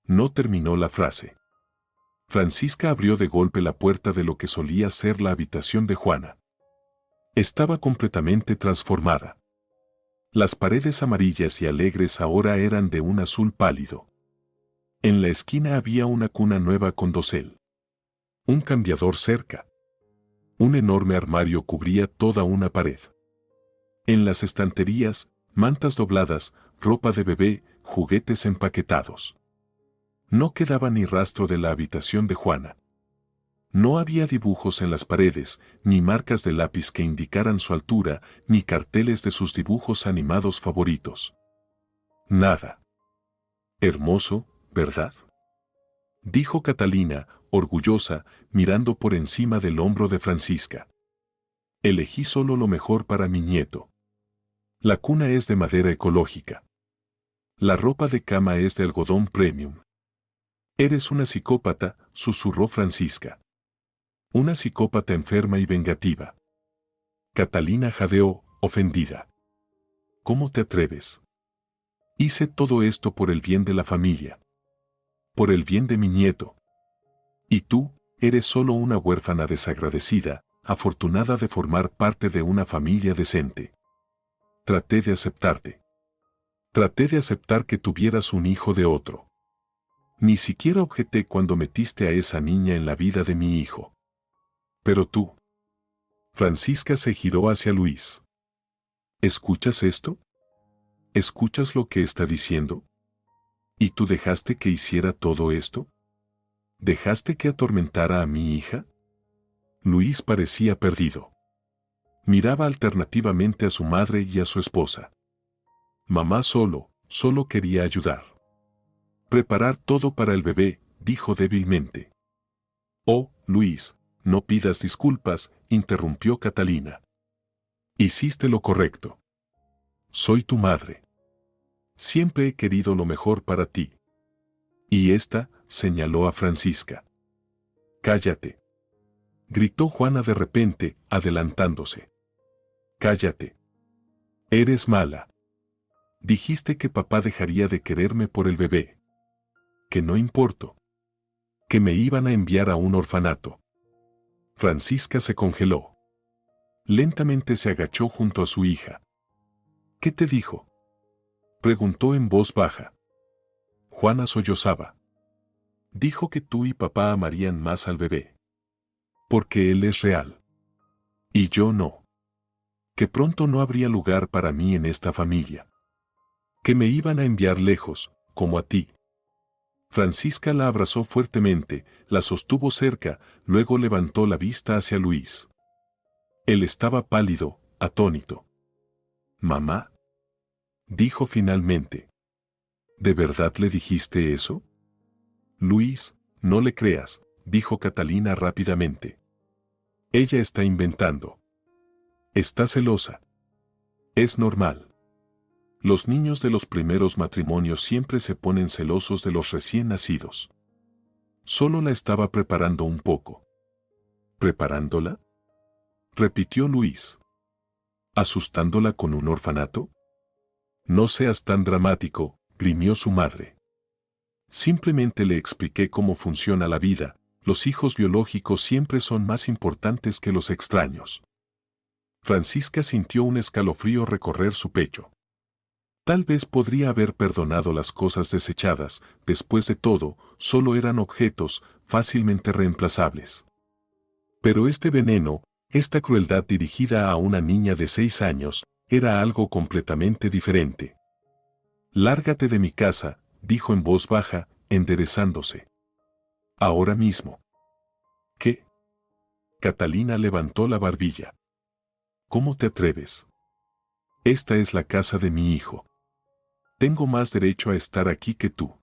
No terminó la frase. Francisca abrió de golpe la puerta de lo que solía ser la habitación de Juana. Estaba completamente transformada. Las paredes amarillas y alegres ahora eran de un azul pálido. En la esquina había una cuna nueva con dosel. Un cambiador cerca. Un enorme armario cubría toda una pared. En las estanterías, mantas dobladas, ropa de bebé, juguetes empaquetados. No quedaba ni rastro de la habitación de Juana. No había dibujos en las paredes, ni marcas de lápiz que indicaran su altura, ni carteles de sus dibujos animados favoritos. Nada. Hermoso, ¿verdad? Dijo Catalina, orgullosa, mirando por encima del hombro de Francisca. Elegí solo lo mejor para mi nieto. La cuna es de madera ecológica. La ropa de cama es de algodón premium. Eres una psicópata, susurró Francisca. Una psicópata enferma y vengativa. Catalina jadeó, ofendida. ¿Cómo te atreves? Hice todo esto por el bien de la familia. Por el bien de mi nieto. Y tú, eres solo una huérfana desagradecida, afortunada de formar parte de una familia decente. Traté de aceptarte. Traté de aceptar que tuvieras un hijo de otro. Ni siquiera objeté cuando metiste a esa niña en la vida de mi hijo. Pero tú. Francisca se giró hacia Luis. ¿Escuchas esto? ¿Escuchas lo que está diciendo? ¿Y tú dejaste que hiciera todo esto? ¿Dejaste que atormentara a mi hija? Luis parecía perdido. Miraba alternativamente a su madre y a su esposa. Mamá solo quería ayudar. Preparar todo para el bebé, dijo débilmente. Oh, Luis, no pidas disculpas, interrumpió Catalina. Hiciste lo correcto. Soy tu madre. Siempre he querido lo mejor para ti. Y esta, señaló a Francisca. Cállate. Gritó Juana de repente, adelantándose. Cállate. Eres mala. Dijiste que papá dejaría de quererme por el bebé. Que no importo. Que me iban a enviar a un orfanato. Francisca se congeló. Lentamente se agachó junto a su hija. ¿Qué te dijo? Preguntó en voz baja. Juana sollozaba. Dijo que tú y papá amarían más al bebé. Porque él es real. Y yo no. Que pronto no habría lugar para mí en esta familia. Que me iban a enviar lejos, como a ti. Francisca la abrazó fuertemente, la sostuvo cerca, luego levantó la vista hacia Luis. Él estaba pálido, atónito. ¿Mamá? Dijo finalmente. ¿De verdad le dijiste eso? Luis, no le creas, dijo Catalina rápidamente. Ella está inventando. Está celosa. Es normal. Los niños de los primeros matrimonios siempre se ponen celosos de los recién nacidos. Solo la estaba preparando un poco. ¿Preparándola? Repitió Luis. ¿Asustándola con un orfanato? No seas tan dramático, grimió su madre. Simplemente le expliqué cómo funciona la vida. Los hijos biológicos siempre son más importantes que los extraños. Francisca sintió un escalofrío recorrer su pecho. Tal vez podría haber perdonado las cosas desechadas, después de todo, solo eran objetos, fácilmente reemplazables. Pero este veneno, esta crueldad dirigida a una niña de 6 años, era algo completamente diferente. Lárgate de mi casa, dijo en voz baja, enderezándose. Ahora mismo. ¿Qué? Catalina levantó la barbilla. ¿Cómo te atreves? Esta es la casa de mi hijo. Tengo más derecho a estar aquí que tú.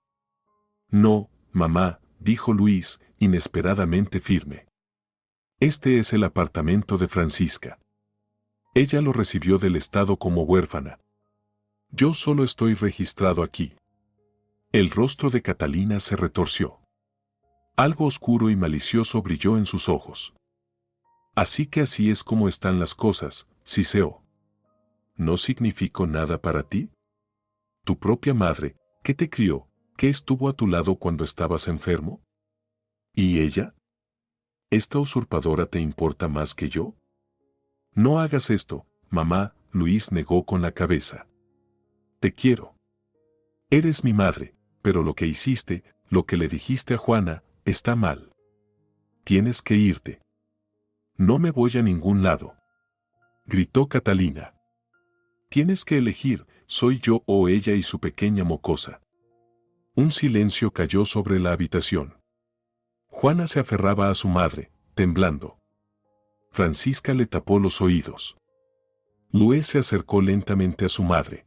No, mamá, dijo Luis, inesperadamente firme. Este es el apartamento de Francisca. Ella lo recibió del Estado como huérfana. Yo solo estoy registrado aquí. El rostro de Catalina se retorció. Algo oscuro y malicioso brilló en sus ojos. Así que así es como están las cosas, siseó. ¿No significó nada para ti? ¿Tu propia madre, que te crió, que estuvo a tu lado cuando estabas enfermo? ¿Y ella? ¿Esta usurpadora te importa más que yo? No hagas esto, mamá, Luis negó con la cabeza. Te quiero. Eres mi madre, pero lo que hiciste, lo que le dijiste a Juana, está mal. Tienes que irte. No me voy a ningún lado. Gritó Catalina. Tienes que elegir, soy yo o ella y su pequeña mocosa. Un silencio cayó sobre la habitación. Juana se aferraba a su madre, temblando. Francisca le tapó los oídos. Luis se acercó lentamente a su madre.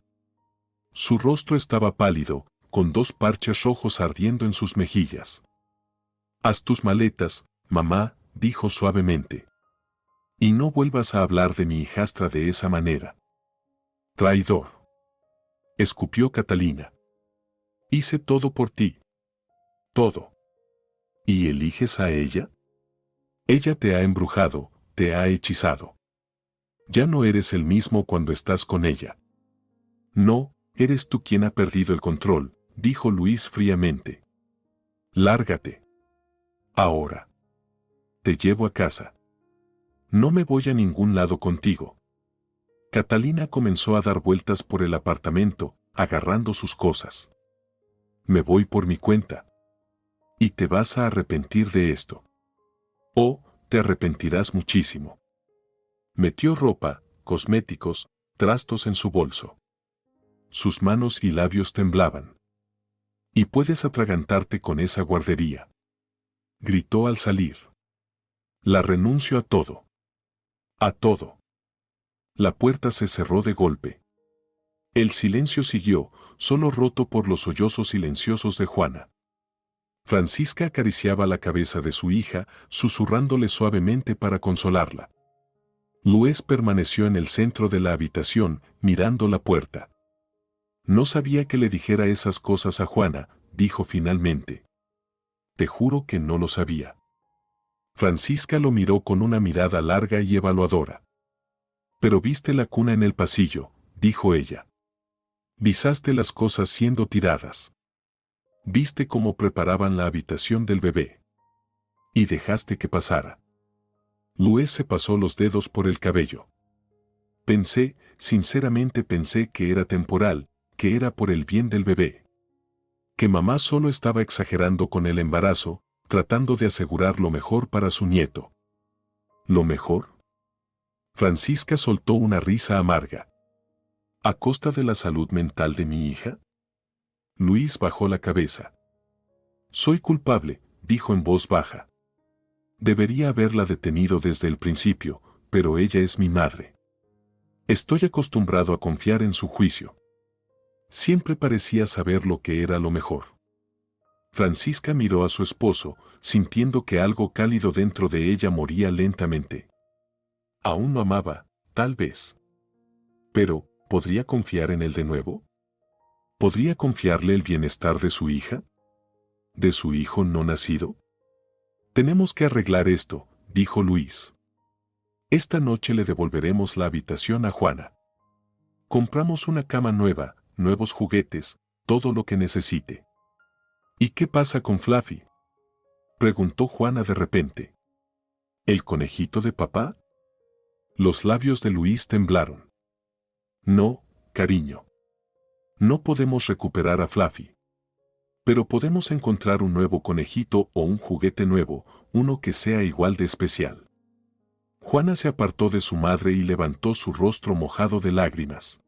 Su rostro estaba pálido, con 2 parches rojos ardiendo en sus mejillas. Haz tus maletas, mamá, dijo suavemente. Y no vuelvas a hablar de mi hijastra de esa manera. Traidor. Escupió Catalina. Hice todo por ti. Todo. ¿Y eliges a ella? Ella te ha embrujado, te ha hechizado. Ya no eres el mismo cuando estás con ella. No, eres tú quien ha perdido el control, dijo Luis fríamente. Lárgate. Ahora. Te llevo a casa. No me voy a ningún lado contigo. Catalina comenzó a dar vueltas por el apartamento, agarrando sus cosas. Me voy por mi cuenta. Y te vas a arrepentir de esto. Oh, te arrepentirás muchísimo. Metió ropa, cosméticos, trastos en su bolso. Sus manos y labios temblaban. Y puedes atragantarte con esa guardería. Gritó al salir. La renuncio a todo. A todo. La puerta se cerró de golpe. El silencio siguió, solo roto por los sollozos silenciosos de Juana. Francisca acariciaba la cabeza de su hija, susurrándole suavemente para consolarla. Luis permaneció en el centro de la habitación, mirando la puerta. No sabía que le dijera esas cosas a Juana, dijo finalmente. Te juro que no lo sabía. Francisca lo miró con una mirada larga y evaluadora. Pero viste la cuna en el pasillo, dijo ella. Visaste las cosas siendo tiradas. Viste cómo preparaban la habitación del bebé. Y dejaste que pasara. Luis se pasó los dedos por el cabello. Sinceramente pensé que era temporal, que era por el bien del bebé. Que mamá solo estaba exagerando con el embarazo, tratando de asegurar lo mejor para su nieto. ¿Lo mejor? Francisca soltó una risa amarga. ¿A costa de la salud mental de mi hija? Luis bajó la cabeza. Soy culpable, dijo en voz baja. Debería haberla detenido desde el principio, pero ella es mi madre. Estoy acostumbrado a confiar en su juicio. Siempre parecía saber lo que era lo mejor. Francisca miró a su esposo, sintiendo que algo cálido dentro de ella moría lentamente. Aún lo amaba, tal vez. Pero, ¿podría confiar en él de nuevo? ¿Podría confiarle el bienestar de su hija? ¿De su hijo no nacido? Tenemos que arreglar esto, dijo Luis. Esta noche le devolveremos la habitación a Juana. Compramos una cama nueva, nuevos juguetes, todo lo que necesite. ¿Y qué pasa con Fluffy? Preguntó Juana de repente. ¿El conejito de papá? Los labios de Luis temblaron. No, cariño. No podemos recuperar a Fluffy. Pero podemos encontrar un nuevo conejito o un juguete nuevo, uno que sea igual de especial. Juana se apartó de su madre y levantó su rostro mojado de lágrimas.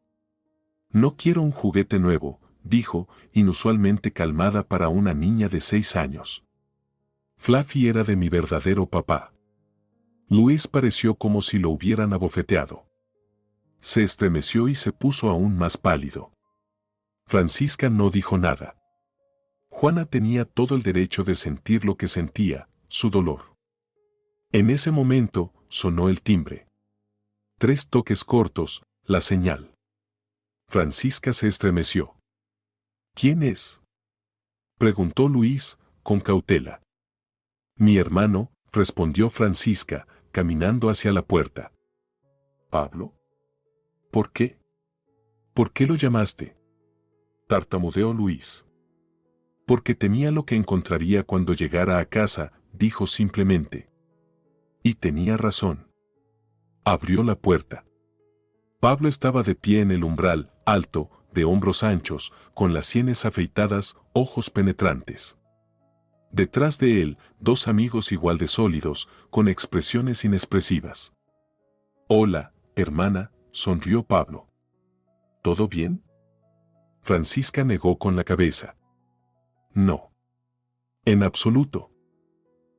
No quiero un juguete nuevo, dijo, inusualmente calmada para una niña de 6 años. Fluffy era de mi verdadero papá. Luis pareció como si lo hubieran abofeteado. Se estremeció y se puso aún más pálido. Francisca no dijo nada. Juana tenía todo el derecho de sentir lo que sentía, su dolor. En ese momento, sonó el timbre. 3 toques cortos, la señal. Francisca se estremeció. ¿Quién es? Preguntó Luis, con cautela. Mi hermano, respondió Francisca, caminando hacia la puerta. ¿Pablo? ¿Por qué? ¿Por qué lo llamaste? Tartamudeó Luis. Porque temía lo que encontraría cuando llegara a casa, dijo simplemente. Y tenía razón. Abrió la puerta. Pablo estaba de pie en el umbral, alto, de hombros anchos, con las sienes afeitadas, ojos penetrantes. Detrás de él, 2 amigos igual de sólidos, con expresiones inexpresivas. Hola, hermana, sonrió Pablo. ¿Todo bien? Francisca negó con la cabeza. No. En absoluto.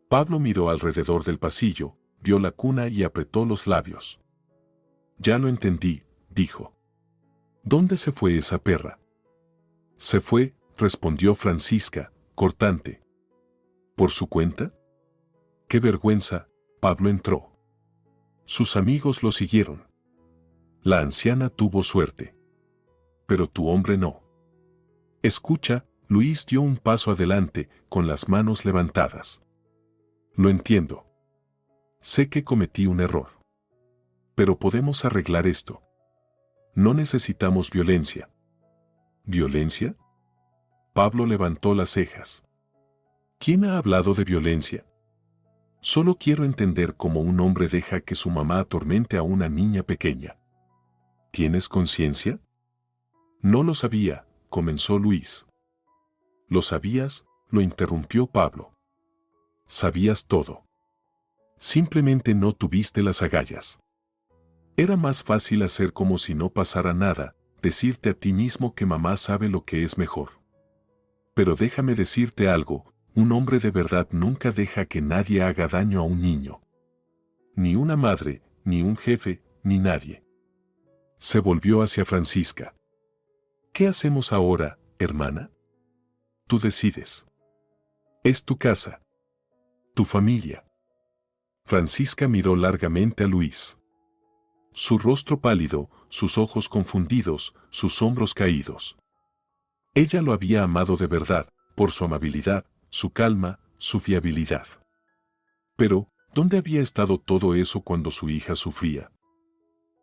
Pablo miró alrededor del pasillo, vio la cuna y apretó los labios. Ya lo entendí, dijo. ¿Dónde se fue esa perra? Se fue, respondió Francisca, cortante. ¿Por su cuenta? ¡Qué vergüenza! Pablo entró. Sus amigos lo siguieron. La anciana tuvo suerte. Pero tu hombre no. Escucha, Luis dio un paso adelante, con las manos levantadas. Lo entiendo. Sé que cometí un error. Pero podemos arreglar esto. No necesitamos violencia. ¿Violencia? Pablo levantó las cejas. ¿Quién ha hablado de violencia? Solo quiero entender cómo un hombre deja que su mamá atormente a una niña pequeña. ¿Tienes conciencia? No lo sabía, comenzó Luis. ¿Lo sabías?, lo interrumpió Pablo. Sabías todo. Simplemente no tuviste las agallas. Era más fácil hacer como si no pasara nada, decirte a ti mismo que mamá sabe lo que es mejor. Pero déjame decirte algo, un hombre de verdad nunca deja que nadie haga daño a un niño. Ni una madre, ni un jefe, ni nadie. Se volvió hacia Francisca. ¿Qué hacemos ahora, hermana? Tú decides. Es tu casa. Tu familia. Francisca miró largamente a Luis. Su rostro pálido, sus ojos confundidos, sus hombros caídos. Ella lo había amado de verdad, por su amabilidad, su calma, su fiabilidad. Pero, ¿dónde había estado todo eso cuando su hija sufría?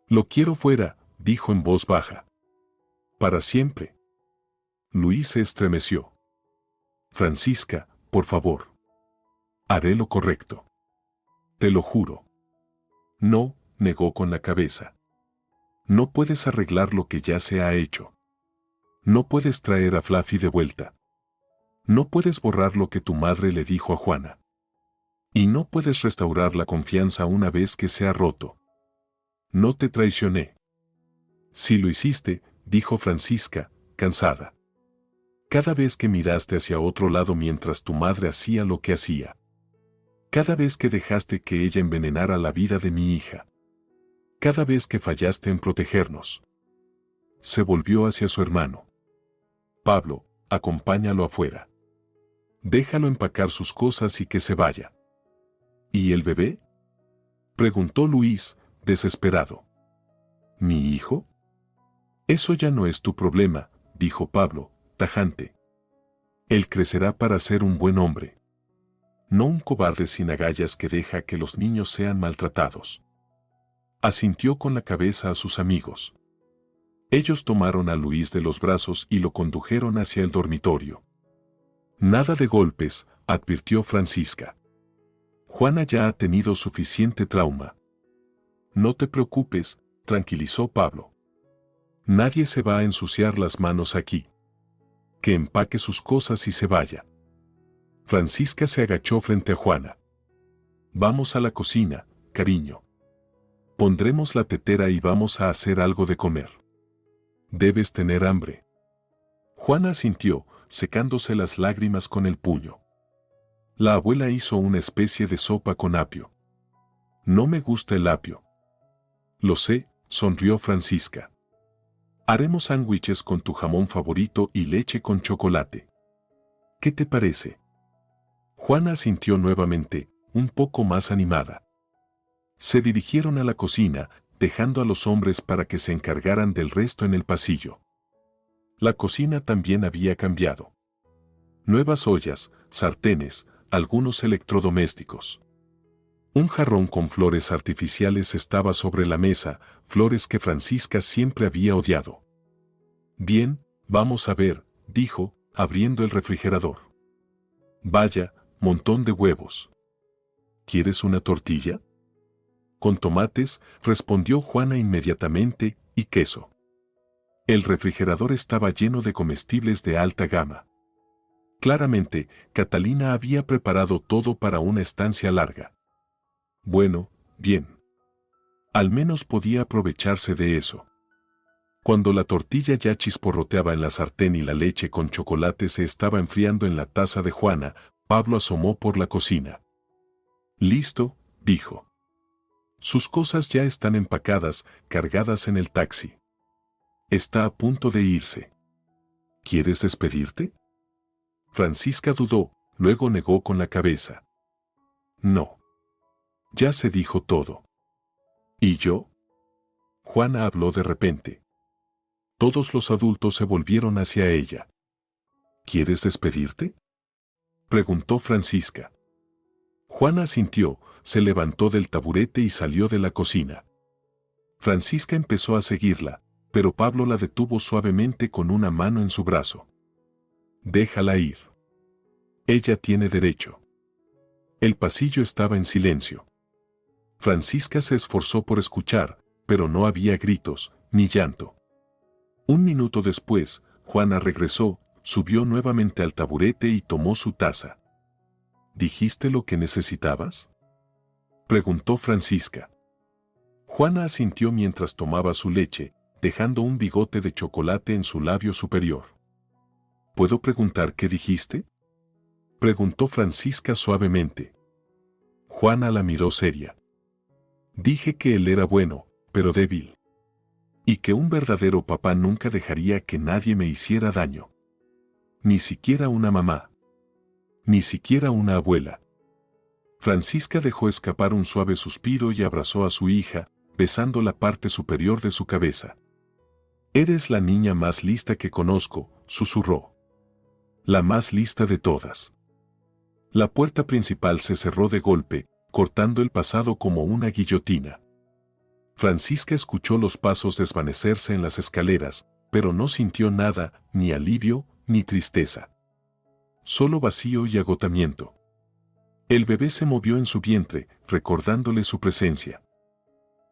Lo quiero fuera, dijo en voz baja. Para siempre. Luis se estremeció. Francisca, por favor. Haré lo correcto. Te lo juro. No, negó con la cabeza. No puedes arreglar lo que ya se ha hecho. No puedes traer a Fluffy de vuelta. No puedes borrar lo que tu madre le dijo a Juana. Y no puedes restaurar la confianza una vez que se ha roto. No te traicioné. Sí lo hiciste, dijo Francisca, cansada. Cada vez que miraste hacia otro lado mientras tu madre hacía lo que hacía. Cada vez que dejaste que ella envenenara la vida de mi hija. Cada vez que fallaste en protegernos. Se volvió hacia su hermano. Pablo, acompáñalo afuera. Déjalo empacar sus cosas y que se vaya. ¿Y el bebé?, preguntó Luis, desesperado. ¿Mi hijo? Eso ya no es tu problema, dijo Pablo, tajante. Él crecerá para ser un buen hombre. No un cobarde sin agallas que deja que los niños sean maltratados. Asintió con la cabeza a sus amigos. Ellos tomaron a Luis de los brazos y lo condujeron hacia el dormitorio. Nada de golpes, advirtió Francisca. Juana ya ha tenido suficiente trauma. No te preocupes, tranquilizó Pablo. Nadie se va a ensuciar las manos aquí. Que empaque sus cosas y se vaya. Francisca se agachó frente a Juana. Vamos a la cocina, cariño. Pondremos la tetera y vamos a hacer algo de comer. Debes tener hambre. Juana asintió, secándose las lágrimas con el puño. La abuela hizo una especie de sopa con apio. No me gusta el apio. Lo sé, sonrió Francisca. Haremos sándwiches con tu jamón favorito y leche con chocolate. ¿Qué te parece? Juana asintió nuevamente, un poco más animada. Se dirigieron a la cocina, dejando a los hombres para que se encargaran del resto en el pasillo. La cocina también había cambiado. Nuevas ollas, sartenes, algunos electrodomésticos. Un jarrón con flores artificiales estaba sobre la mesa, flores que Francisca siempre había odiado. Bien, vamos a ver, dijo, abriendo el refrigerador. Vaya, montón de huevos. ¿Quieres una tortilla? Con tomates, respondió Juana inmediatamente, y queso. El refrigerador estaba lleno de comestibles de alta gama. Claramente, Catalina había preparado todo para una estancia larga. Bueno, bien. Al menos podía aprovecharse de eso. Cuando la tortilla ya chisporroteaba en la sartén y la leche con chocolate se estaba enfriando en la taza de Juana, Pablo asomó por la cocina. Listo, dijo. Sus cosas ya están empacadas, cargadas en el taxi. Está a punto de irse. ¿Quieres despedirte? Francisca dudó, luego negó con la cabeza. No. Ya se dijo todo. ¿Y yo? Juana habló de repente. Todos los adultos se volvieron hacia ella. ¿Quieres despedirte?, preguntó Francisca. Juana asintió, se levantó del taburete y salió de la cocina. Francisca empezó a seguirla, pero Pablo la detuvo suavemente con una mano en su brazo. Déjala ir. Ella tiene derecho. El pasillo estaba en silencio. Francisca se esforzó por escuchar, pero no había gritos, ni llanto. Un minuto después, Juana regresó, subió nuevamente al taburete y tomó su taza. ¿Dijiste lo que necesitabas?, preguntó Francisca. Juana asintió mientras tomaba su leche, dejando un bigote de chocolate en su labio superior. ¿Puedo preguntar qué dijiste?, preguntó Francisca suavemente. Juana la miró seria. Dije que él era bueno, pero débil. Y que un verdadero papá nunca dejaría que nadie me hiciera daño. Ni siquiera una mamá. Ni siquiera una abuela. Francisca dejó escapar un suave suspiro y abrazó a su hija, besando la parte superior de su cabeza. Eres la niña más lista que conozco, susurró. La más lista de todas. La puerta principal se cerró de golpe, cortando el pasado como una guillotina. Francisca escuchó los pasos desvanecerse en las escaleras, pero no sintió nada, ni alivio, ni tristeza. Solo vacío y agotamiento. El bebé se movió en su vientre, recordándole su presencia.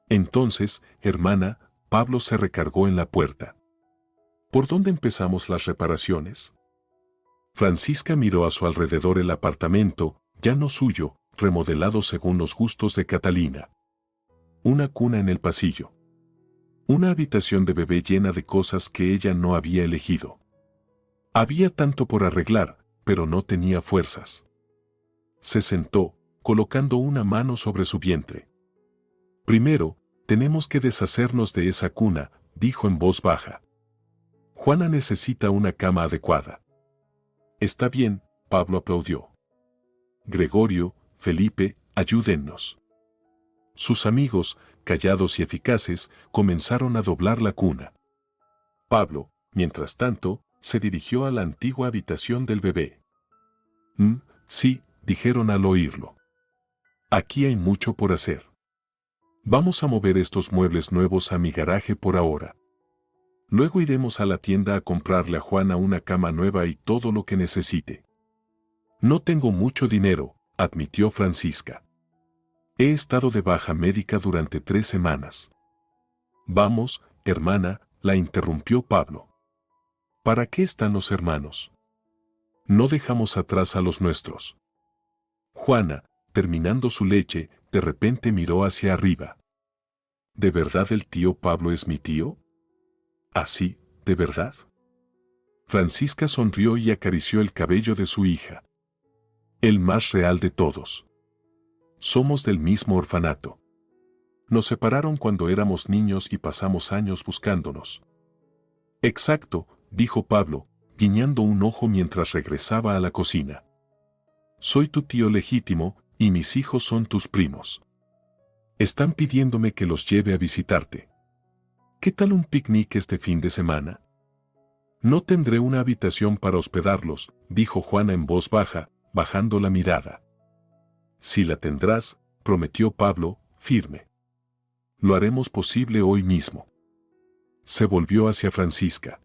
Entonces, hermana, Pablo se recargó en la puerta. ¿Por dónde empezamos las reparaciones? Francisca miró a su alrededor el apartamento, ya no suyo, remodelado según los gustos de Catalina. Una cuna en el pasillo. Una habitación de bebé llena de cosas que ella no había elegido. Había tanto por arreglar, pero no tenía fuerzas. Se sentó, colocando una mano sobre su vientre. Primero, tenemos que deshacernos de esa cuna, dijo en voz baja. Juana necesita una cama adecuada. Está bien, Pablo aplaudió. Gregorio, Felipe, ayúdennos. Sus amigos, callados y eficaces, comenzaron a doblar la cuna. Pablo, mientras tanto, se dirigió a la antigua habitación del bebé. Sí, dijeron al oírlo. Aquí hay mucho por hacer. Vamos a mover estos muebles nuevos a mi garaje por ahora. Luego iremos a la tienda a comprarle a Juana una cama nueva y todo lo que necesite. No tengo mucho dinero, admitió Francisca. He estado de baja médica durante 3 semanas. Vamos, hermana, la interrumpió Pablo. ¿Para qué están los hermanos? No dejamos atrás a los nuestros. Juana, terminando su leche, de repente miró hacia arriba. ¿De verdad el tío Pablo es mi tío? ¿Así, de verdad? Francisca sonrió y acarició el cabello de su hija. El más real de todos. Somos del mismo orfanato. Nos separaron cuando éramos niños y pasamos años buscándonos. Exacto, dijo Pablo, guiñando un ojo mientras regresaba a la cocina. Soy tu tío legítimo, y mis hijos son tus primos. Están pidiéndome que los lleve a visitarte. ¿Qué tal un picnic este fin de semana? No tendré una habitación para hospedarlos, dijo Juana en voz baja, bajando la mirada. Sí la tendrás, prometió Pablo, firme. Lo haremos posible hoy mismo. Se volvió hacia Francisca.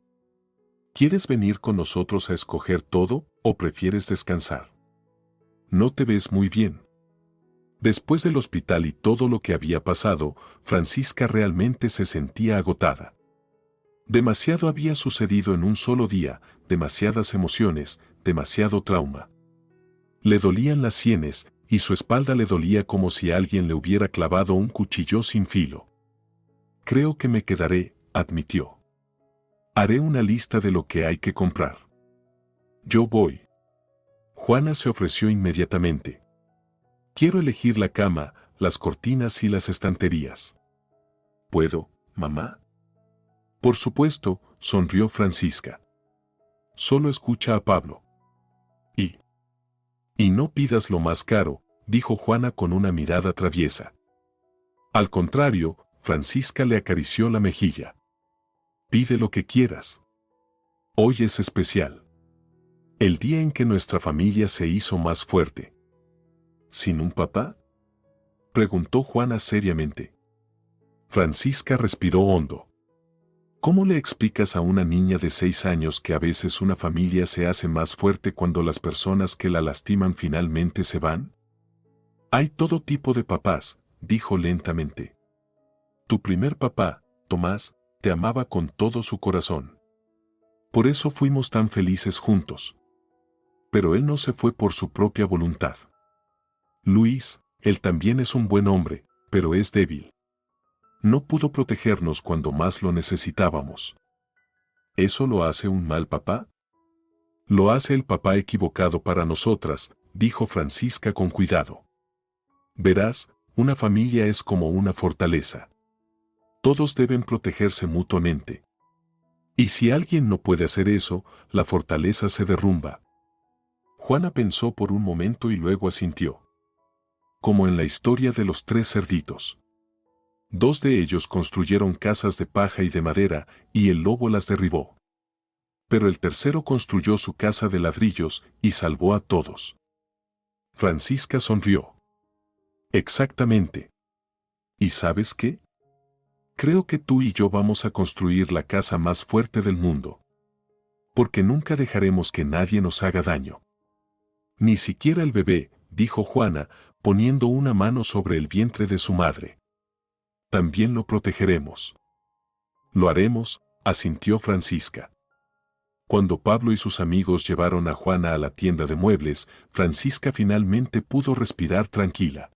¿Quieres venir con nosotros a escoger todo, o prefieres descansar? No te ves muy bien. Después del hospital y todo lo que había pasado, Francisca realmente se sentía agotada. Demasiado había sucedido en un solo día, demasiadas emociones, demasiado trauma. Le dolían las sienes, y su espalda le dolía como si alguien le hubiera clavado un cuchillo sin filo. Creo que me quedaré, admitió. Haré una lista de lo que hay que comprar. Yo voy. Juana se ofreció inmediatamente. Quiero elegir la cama, las cortinas y las estanterías. ¿Puedo, mamá? Por supuesto, sonrió Francisca. Solo escucha a Pablo. Y no pidas lo más caro, dijo Juana con una mirada traviesa. Al contrario, Francisca le acarició la mejilla. Pide lo que quieras. Hoy es especial. El día en que nuestra familia se hizo más fuerte. ¿Sin un papá?, preguntó Juana seriamente. Francisca respiró hondo. ¿Cómo le explicas a una niña de 6 años que a veces una familia se hace más fuerte cuando las personas que la lastiman finalmente se van? Hay todo tipo de papás, dijo lentamente. Tu primer papá, Tomás, te amaba con todo su corazón. Por eso fuimos tan felices juntos. Pero él no se fue por su propia voluntad. Luis, él también es un buen hombre, pero es débil. No pudo protegernos cuando más lo necesitábamos. ¿Eso lo hace un mal papá? Lo hace el papá equivocado para nosotras, dijo Francisca con cuidado. Verás, una familia es como una fortaleza. Todos deben protegerse mutuamente. Y si alguien no puede hacer eso, la fortaleza se derrumba. Juana pensó por un momento y luego asintió. Como en la historia de los 3 cerditos. 2 de ellos construyeron casas de paja y de madera, y el lobo las derribó. Pero el tercero construyó su casa de ladrillos y salvó a todos. Francisca sonrió. Exactamente. ¿Y sabes qué? Creo que tú y yo vamos a construir la casa más fuerte del mundo. Porque nunca dejaremos que nadie nos haga daño. Ni siquiera el bebé, dijo Juana, poniendo una mano sobre el vientre de su madre. También lo protegeremos. Lo haremos, asintió Francisca. Cuando Pablo y sus amigos llevaron a Juana a la tienda de muebles, Francisca finalmente pudo respirar tranquila.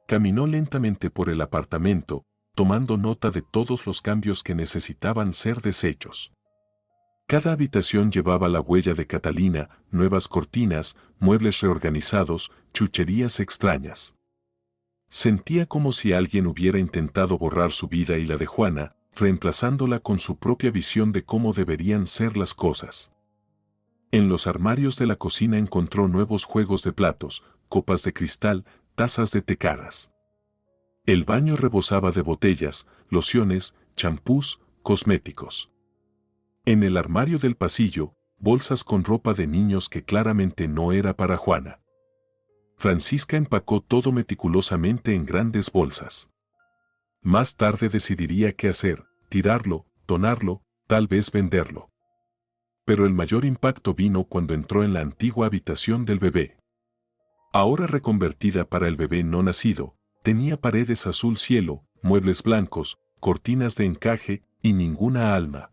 Caminó lentamente por el apartamento, tomando nota de todos los cambios que necesitaban ser deshechos. Cada habitación llevaba la huella de Catalina, nuevas cortinas, muebles reorganizados, chucherías extrañas. Sentía como si alguien hubiera intentado borrar su vida y la de Juana, reemplazándola con su propia visión de cómo deberían ser las cosas. En los armarios de la cocina encontró nuevos juegos de platos, copas de cristal, tazas de té caras. El baño rebosaba de botellas, lociones, champús, cosméticos. En el armario del pasillo, bolsas con ropa de niños que claramente no era para Juana. Francisca empacó todo meticulosamente en grandes bolsas. Más tarde decidiría qué hacer, tirarlo, donarlo, tal vez venderlo. Pero el mayor impacto vino cuando entró en la antigua habitación del bebé. Ahora reconvertida para el bebé no nacido, tenía paredes azul cielo, muebles blancos, cortinas de encaje y ninguna alma.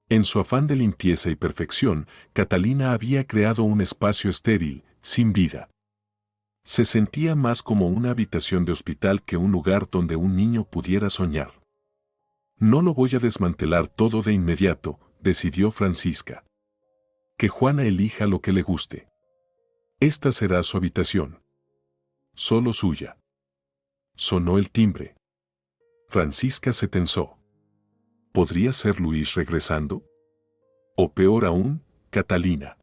En su afán de limpieza y perfección, Catalina había creado un espacio estéril, sin vida. Se sentía más como una habitación de hospital que un lugar donde un niño pudiera soñar. No lo voy a desmantelar todo de inmediato, decidió Francisca. Que Juana elija lo que le guste. Esta será su habitación. Solo suya. Sonó el timbre. Francisca se tensó. ¿Podría ser Luis regresando? O peor aún, Catalina.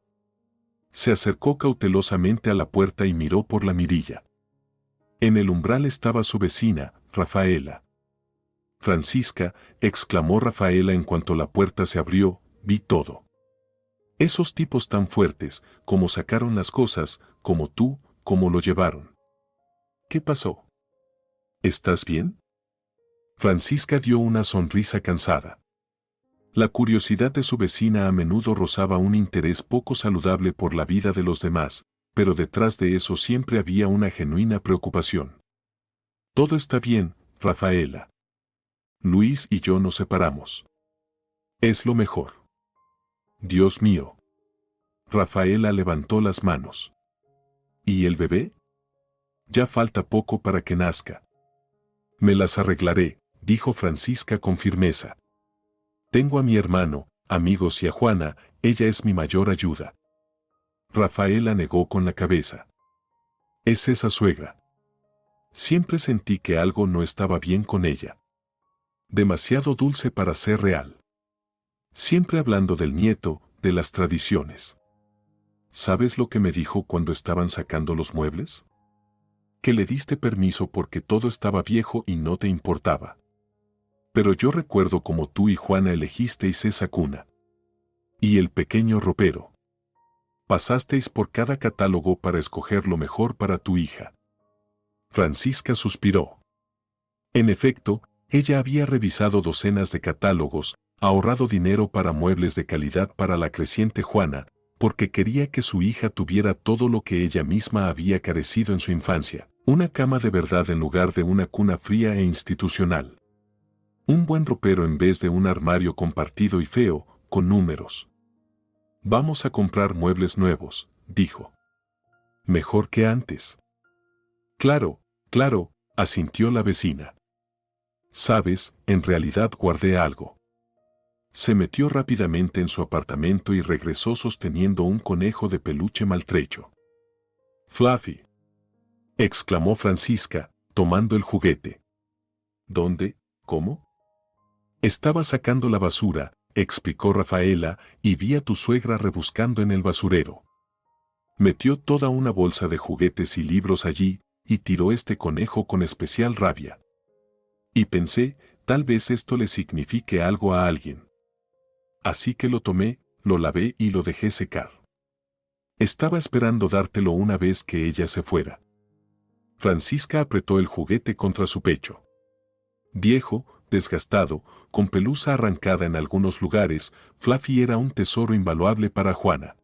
Se acercó cautelosamente a la puerta y miró por la mirilla. En el umbral estaba su vecina, Rafaela. Francisca, exclamó Rafaela en cuanto la puerta se abrió, vi todo. Esos tipos tan fuertes, cómo sacaron las cosas, como tú, cómo lo llevaron. ¿Qué pasó? ¿Estás bien? Francisca dio una sonrisa cansada. La curiosidad de su vecina a menudo rozaba un interés poco saludable por la vida de los demás, pero detrás de eso siempre había una genuina preocupación. Todo está bien, Rafaela. Luis y yo nos separamos. Es lo mejor. Dios mío. Rafaela levantó las manos. ¿Y el bebé? Ya falta poco para que nazca. Me las arreglaré, dijo Francisca con firmeza. Tengo a mi hermano, amigos y a Juana, ella es mi mayor ayuda. Rafaela negó con la cabeza. Es esa suegra. Siempre sentí que algo no estaba bien con ella. Demasiado dulce para ser real. Siempre hablando del nieto, de las tradiciones. ¿Sabes lo que me dijo cuando estaban sacando los muebles? Que le diste permiso porque todo estaba viejo y no te importaba. Pero yo recuerdo cómo tú y Juana elegisteis esa cuna. Y el pequeño ropero. Pasasteis por cada catálogo para escoger lo mejor para tu hija. Francisca suspiró. En efecto, ella había revisado docenas de catálogos, ahorrado dinero para muebles de calidad para la creciente Juana, porque quería que su hija tuviera todo lo que ella misma había carecido en su infancia, una cama de verdad en lugar de una cuna fría e institucional. Un buen ropero en vez de un armario compartido y feo, con números. Vamos a comprar muebles nuevos, dijo. Mejor que antes. Claro, claro, asintió la vecina. Sabes, en realidad guardé algo. Se metió rápidamente en su apartamento y regresó sosteniendo un conejo de peluche maltrecho. Fluffy, exclamó Francisca, tomando el juguete. ¿Dónde? ¿Cómo? Estaba sacando la basura, explicó Rafaela, y vi a tu suegra rebuscando en el basurero. Metió toda una bolsa de juguetes y libros allí, y tiró este conejo con especial rabia. Y pensé, tal vez esto le signifique algo a alguien. Así que lo tomé, lo lavé y lo dejé secar. Estaba esperando dártelo una vez que ella se fuera. Francisca apretó el juguete contra su pecho. Viejo, desgastado, con pelusa arrancada en algunos lugares, Fluffy era un tesoro invaluable para Juana.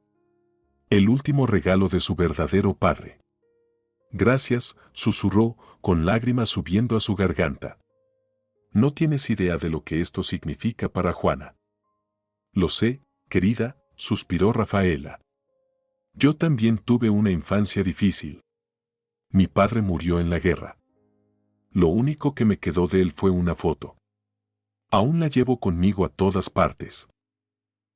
El último regalo de su verdadero padre. Gracias, susurró, con lágrimas subiendo a su garganta. No tienes idea de lo que esto significa para Juana. Lo sé, querida, suspiró Rafaela. Yo también tuve una infancia difícil. Mi padre murió en la guerra. Lo único que me quedó de él fue una foto. Aún la llevo conmigo a todas partes.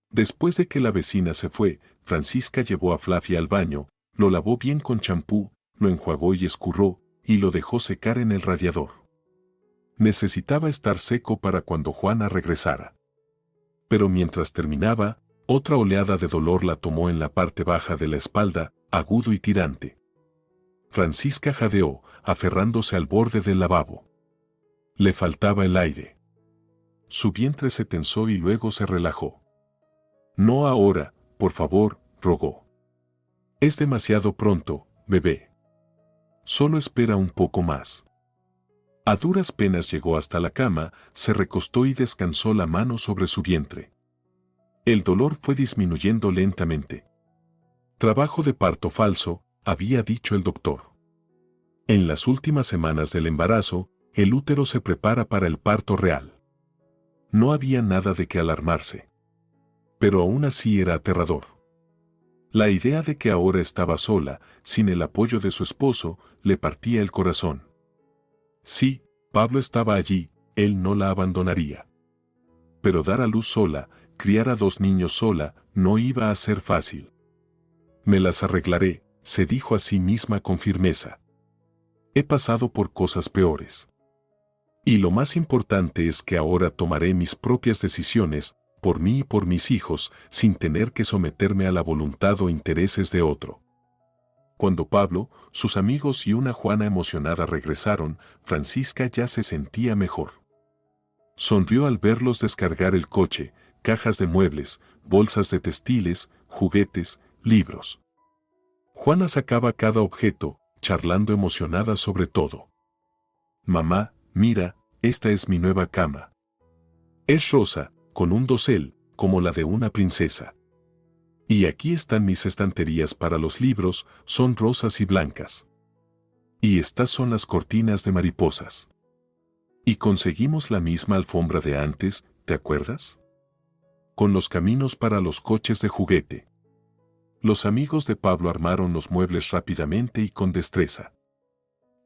Después de que la vecina se fue, Francisca llevó a Fluffy al baño, lo lavó bien con champú, lo enjuagó y escurró, y lo dejó secar en el radiador. Necesitaba estar seco para cuando Juana regresara. Pero mientras terminaba, otra oleada de dolor la tomó en la parte baja de la espalda, agudo y tirante. Francisca jadeó, aferrándose al borde del lavabo. Le faltaba el aire. Su vientre se tensó y luego se relajó. No ahora, por favor, rogó. Es demasiado pronto, bebé. Solo espera un poco más. A duras penas llegó hasta la cama, se recostó y descansó la mano sobre su vientre. El dolor fue disminuyendo lentamente. Trabajo de parto falso, había dicho el doctor. En las últimas semanas del embarazo, el útero se prepara para el parto real. No había nada de qué alarmarse. Pero aún así era aterrador. La idea de que ahora estaba sola, sin el apoyo de su esposo, le partía el corazón. Sí, Pablo estaba allí, él no la abandonaría. Pero dar a luz sola, criar a 2 niños sola, no iba a ser fácil. Me las arreglaré, se dijo a sí misma con firmeza. He pasado por cosas peores. Y lo más importante es que ahora tomaré mis propias decisiones, por mí y por mis hijos, sin tener que someterme a la voluntad o intereses de otro. Cuando Pablo, sus amigos y una Juana emocionada regresaron, Francisca ya se sentía mejor. Sonrió al verlos descargar el coche, cajas de muebles, bolsas de textiles, juguetes, libros. Juana sacaba cada objeto, charlando emocionada sobre todo. Mamá, mira, esta es mi nueva cama. Es rosa, con un dosel, como la de una princesa. Y aquí están mis estanterías para los libros, son rosas y blancas. Y estas son las cortinas de mariposas. Y conseguimos la misma alfombra de antes, ¿te acuerdas? Con los caminos para los coches de juguete. Los amigos de Pablo armaron los muebles rápidamente y con destreza.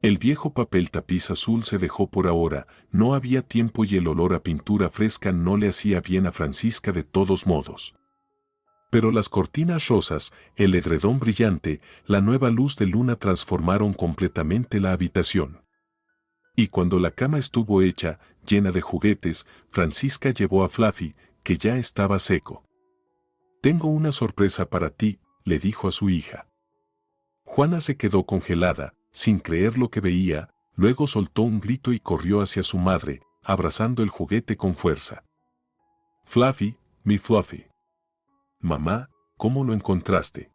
El viejo papel tapiz azul se dejó por ahora, no había tiempo y el olor a pintura fresca no le hacía bien a Francisca de todos modos. Pero las cortinas rosas, el edredón brillante, la nueva luz de luna transformaron completamente la habitación. Y cuando la cama estuvo hecha, llena de juguetes, Francisca llevó a Fluffy, que ya estaba seco. Tengo una sorpresa para ti, le dijo a su hija. Juana se quedó congelada, sin creer lo que veía, luego soltó un grito y corrió hacia su madre, abrazando el juguete con fuerza. Fluffy, mi Fluffy. Mamá, ¿cómo lo encontraste?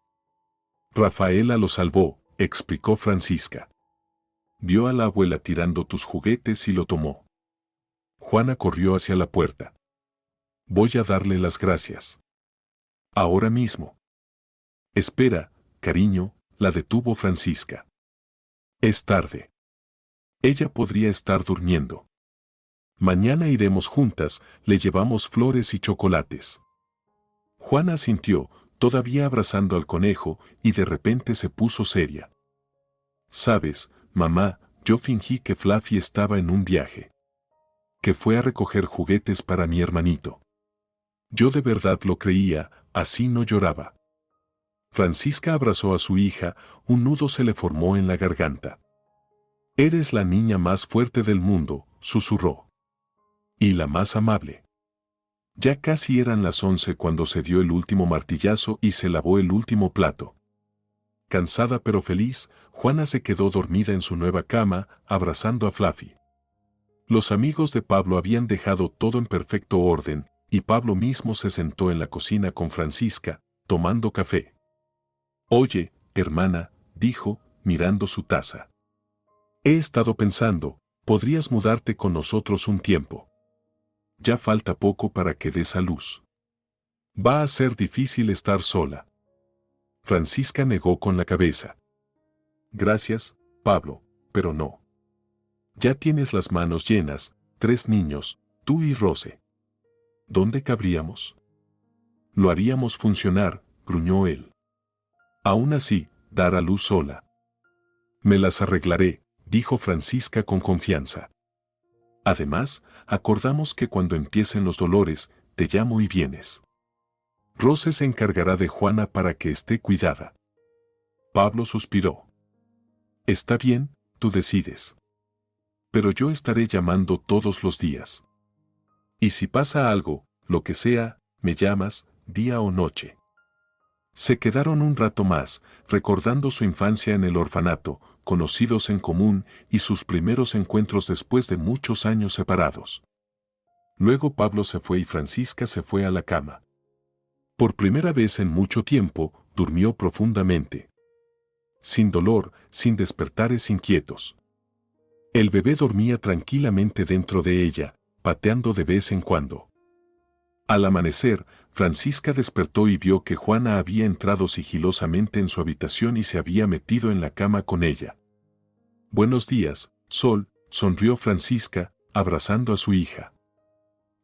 Rafaela lo salvó, explicó Francisca. Vio a la abuela tirando tus juguetes y lo tomó. Juana corrió hacia la puerta. Voy a darle las gracias. Ahora mismo. Espera, cariño, la detuvo Francisca. Es tarde. Ella podría estar durmiendo. Mañana iremos juntas, le llevamos flores y chocolates. Juana asintió, todavía abrazando al conejo, y de repente se puso seria. Sabes, mamá, yo fingí que Fluffy estaba en un viaje. Que fue a recoger juguetes para mi hermanito. Yo de verdad lo creía, así no lloraba. Francisca abrazó a su hija, un nudo se le formó en la garganta. Eres la niña más fuerte del mundo, susurró. Y la más amable. Ya casi eran las 11 cuando se dio el último martillazo y se lavó el último plato. Cansada pero feliz, Juana se quedó dormida en su nueva cama, abrazando a Fluffy. Los amigos de Pablo habían dejado todo en perfecto orden, y Pablo mismo se sentó en la cocina con Francisca, tomando café. Oye, hermana, dijo, mirando su taza. He estado pensando, podrías mudarte con nosotros un tiempo. Ya falta poco para que des a luz. Va a ser difícil estar sola. Francisca negó con la cabeza. Gracias, Pablo, pero no. Ya tienes las manos llenas, 3 niños, tú y Rose. ¿Dónde cabríamos? Lo haríamos funcionar, gruñó él. Aún así, dar a luz sola. Me las arreglaré, dijo Francisca con confianza. Además, acordamos que cuando empiecen los dolores, te llamo y vienes. Rose se encargará de Juana para que esté cuidada. Pablo suspiró. Está bien, tú decides. Pero yo estaré llamando todos los días. Y si pasa algo, lo que sea, me llamas, día o noche. Se quedaron un rato más, recordando su infancia en el orfanato, conocidos en común y sus primeros encuentros después de muchos años separados. Luego Pablo se fue y Francisca se fue a la cama. Por primera vez en mucho tiempo, durmió profundamente. Sin dolor, sin despertares inquietos. El bebé dormía tranquilamente dentro de ella, pateando de vez en cuando. Al amanecer, Francisca despertó y vio que Juana había entrado sigilosamente en su habitación y se había metido en la cama con ella. Buenos días, Sol, sonrió Francisca, abrazando a su hija.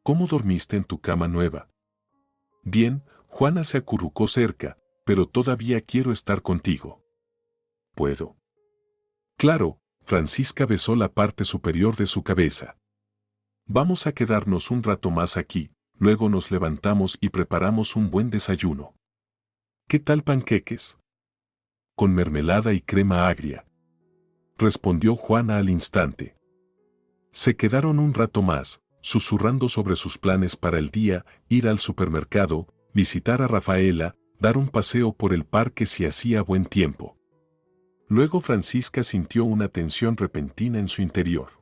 ¿Cómo dormiste en tu cama nueva? Bien, Juana se acurrucó cerca, pero todavía quiero estar contigo. ¿Puedo? Claro, Francisca besó la parte superior de su cabeza. Vamos a quedarnos un rato más aquí. Luego nos levantamos y preparamos un buen desayuno. ¿Qué tal panqueques? Con mermelada y crema agria. Respondió Juana al instante. Se quedaron un rato más, susurrando sobre sus planes para el día, ir al supermercado, visitar a Rafaela, dar un paseo por el parque si hacía buen tiempo. Luego Francisca sintió una tensión repentina en su interior.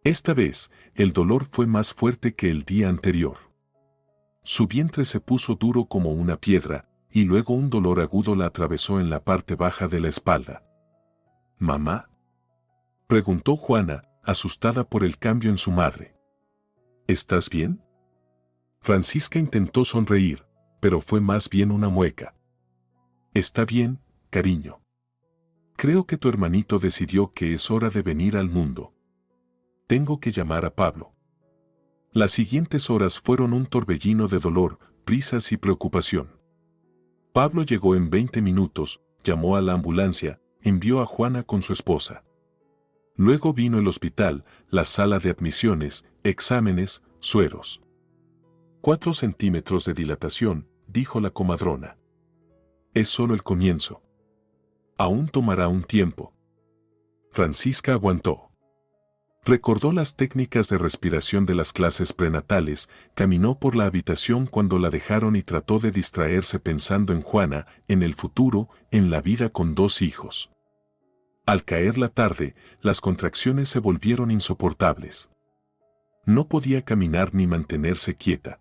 Esta vez, el dolor fue más fuerte que el día anterior. Su vientre se puso duro como una piedra, y luego un dolor agudo la atravesó en la parte baja de la espalda. ¿Mamá? Preguntó Juana, asustada por el cambio en su madre. ¿Estás bien? Francisca intentó sonreír, pero fue más bien una mueca. Está bien, cariño. Creo que tu hermanito decidió que es hora de venir al mundo. Tengo que llamar a Pablo. Las siguientes horas fueron un torbellino de dolor, prisas y preocupación. Pablo llegó en 20 minutos, llamó a la ambulancia, envió a Juana con su esposa. Luego vino el hospital, la sala de admisiones, exámenes, sueros. 4 centímetros de dilatación, dijo la comadrona. Es solo el comienzo. Aún tomará un tiempo. Francisca aguantó. Recordó las técnicas de respiración de las clases prenatales, caminó por la habitación cuando la dejaron y trató de distraerse pensando en Juana, en el futuro, en la vida con 2 hijos. Al caer la tarde, las contracciones se volvieron insoportables. No podía caminar ni mantenerse quieta.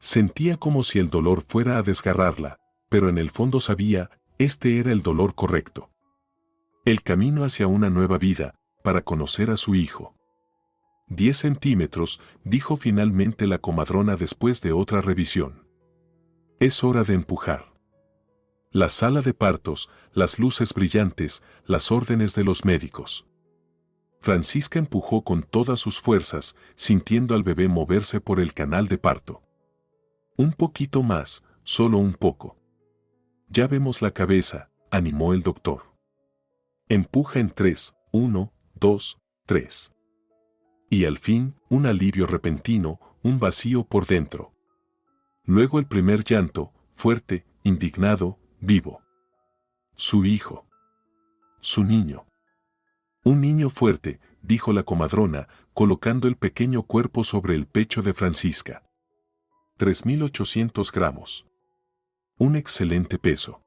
Sentía como si el dolor fuera a desgarrarla, pero en el fondo sabía, este era el dolor correcto. El camino hacia una nueva vida, para conocer a su hijo. 10 centímetros, dijo finalmente la comadrona después de otra revisión. Es hora de empujar. La sala de partos, las luces brillantes, las órdenes de los médicos. Francisca empujó con todas sus fuerzas, sintiendo al bebé moverse por el canal de parto. Un poquito más, solo un poco. Ya vemos la cabeza, animó el doctor. Empuja en 3, 1, 2, 3. Y al fin, un alivio repentino, un vacío por dentro. Luego el primer llanto, fuerte, indignado, vivo. Su hijo. Su niño. Un niño fuerte, dijo la comadrona, colocando el pequeño cuerpo sobre el pecho de Francisca. 3.800 gramos. Un excelente peso.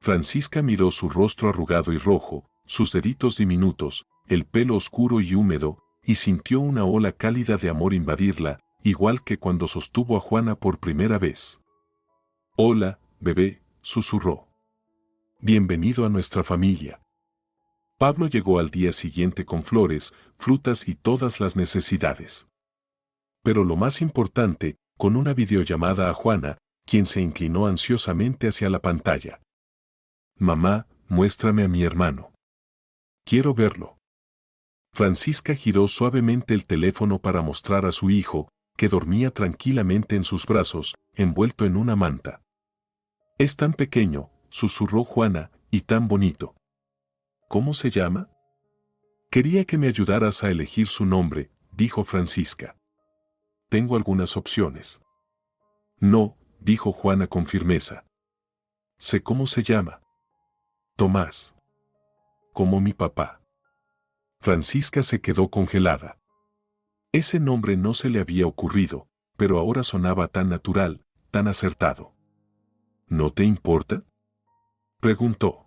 Francisca miró su rostro arrugado y rojo, sus deditos diminutos, el pelo oscuro y húmedo, y sintió una ola cálida de amor invadirla, igual que cuando sostuvo a Juana por primera vez. «Hola, bebé», susurró. «Bienvenido a nuestra familia». Pablo llegó al día siguiente con flores, frutas y todas las necesidades. Pero lo más importante, con una videollamada a Juana, quien se inclinó ansiosamente hacia la pantalla. «Mamá, muéstrame a mi hermano. Quiero verlo». Francisca giró suavemente el teléfono para mostrar a su hijo, que dormía tranquilamente en sus brazos, envuelto en una manta. «Es tan pequeño», susurró Juana, «y tan bonito». «¿Cómo se llama?» «Quería que me ayudaras a elegir su nombre», dijo Francisca. «Tengo algunas opciones». «No», dijo Juana con firmeza. «Sé cómo se llama. Tomás. Como mi papá». Francisca se quedó congelada. Ese nombre no se le había ocurrido, pero ahora sonaba tan natural, tan acertado. «¿No te importa?», preguntó.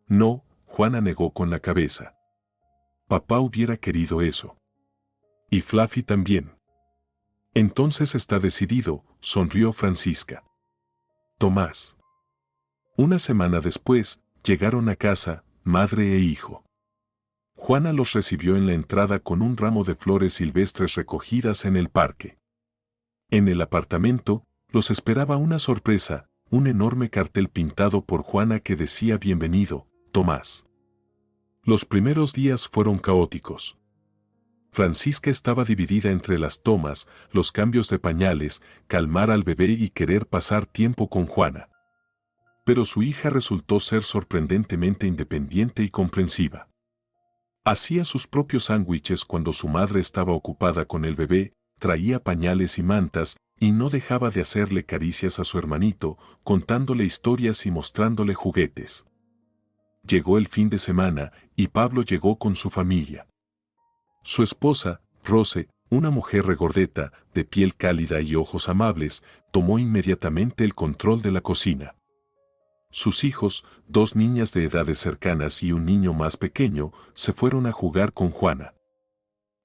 «No», Juana negó con la cabeza. «Papá hubiera querido eso. Y Fluffy también». «Entonces está decidido», sonrió Francisca. «Tomás». Una semana después, llegaron a casa, madre e hijo. Juana los recibió en la entrada con un ramo de flores silvestres recogidas en el parque. En el apartamento, los esperaba una sorpresa, un enorme cartel pintado por Juana que decía «Bienvenido, Tomás». Los primeros días fueron caóticos. Francisca estaba dividida entre las tomas, los cambios de pañales, calmar al bebé y querer pasar tiempo con Juana. Pero su hija resultó ser sorprendentemente independiente y comprensiva. Hacía sus propios sándwiches cuando su madre estaba ocupada con el bebé, traía pañales y mantas, y no dejaba de hacerle caricias a su hermanito, contándole historias y mostrándole juguetes. Llegó el fin de semana, y Pablo llegó con su familia. Su esposa, Rose, una mujer regordeta, de piel cálida y ojos amables, tomó inmediatamente el control de la cocina. Sus hijos, 2 niñas de edades cercanas y un niño más pequeño, se fueron a jugar con Juana.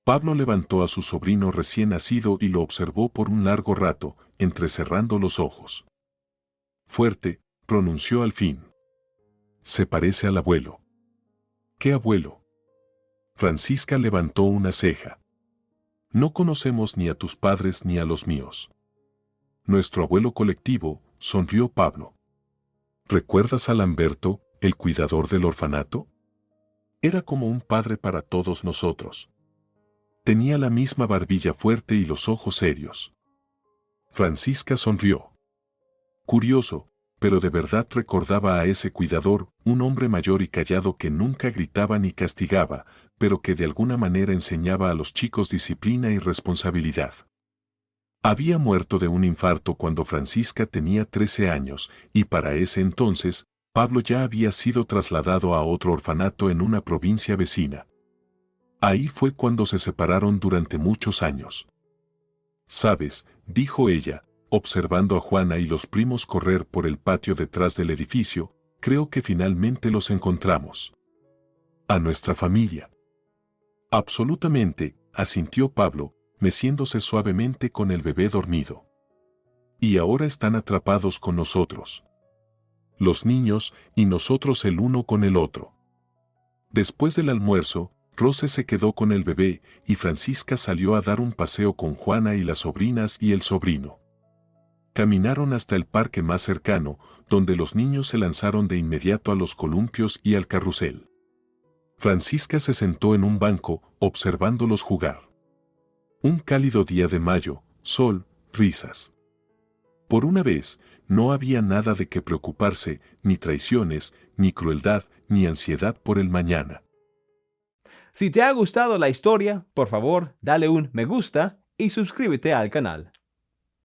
Pablo levantó a su sobrino recién nacido y lo observó por un largo rato, entrecerrando los ojos. «Fuerte», pronunció al fin. «Se parece al abuelo». «¿Qué abuelo?» Francisca levantó una ceja. «No conocemos ni a tus padres ni a los míos». «Nuestro abuelo colectivo», sonrió Pablo. «¿Recuerdas a Lamberto, el cuidador del orfanato? Era como un padre para todos nosotros. Tenía la misma barbilla fuerte y los ojos serios». Francisca sonrió. Curioso, pero de verdad recordaba a ese cuidador, un hombre mayor y callado que nunca gritaba ni castigaba, pero que de alguna manera enseñaba a los chicos disciplina y responsabilidad. Había muerto de un infarto cuando Francisca tenía 13 años, y para ese entonces, Pablo ya había sido trasladado a otro orfanato en una provincia vecina. Ahí fue cuando se separaron durante muchos años. «¿Sabes?», dijo ella, observando a Juana y los primos correr por el patio detrás del edificio, «creo que finalmente los encontramos. A nuestra familia». «Absolutamente», asintió Pablo, meciéndose suavemente con el bebé dormido. «Y ahora están atrapados con nosotros. Los niños y nosotros el uno con el otro». Después del almuerzo, Rose se quedó con el bebé y Francisca salió a dar un paseo con Juana y las sobrinas y el sobrino. Caminaron hasta el parque más cercano, donde los niños se lanzaron de inmediato a los columpios y al carrusel. Francisca se sentó en un banco, observándolos jugar. Un cálido día de mayo, sol, risas. Por una vez, no había nada de qué preocuparse, ni traiciones, ni crueldad, ni ansiedad por el mañana. Si te ha gustado la historia, por favor, dale un me gusta y suscríbete al canal.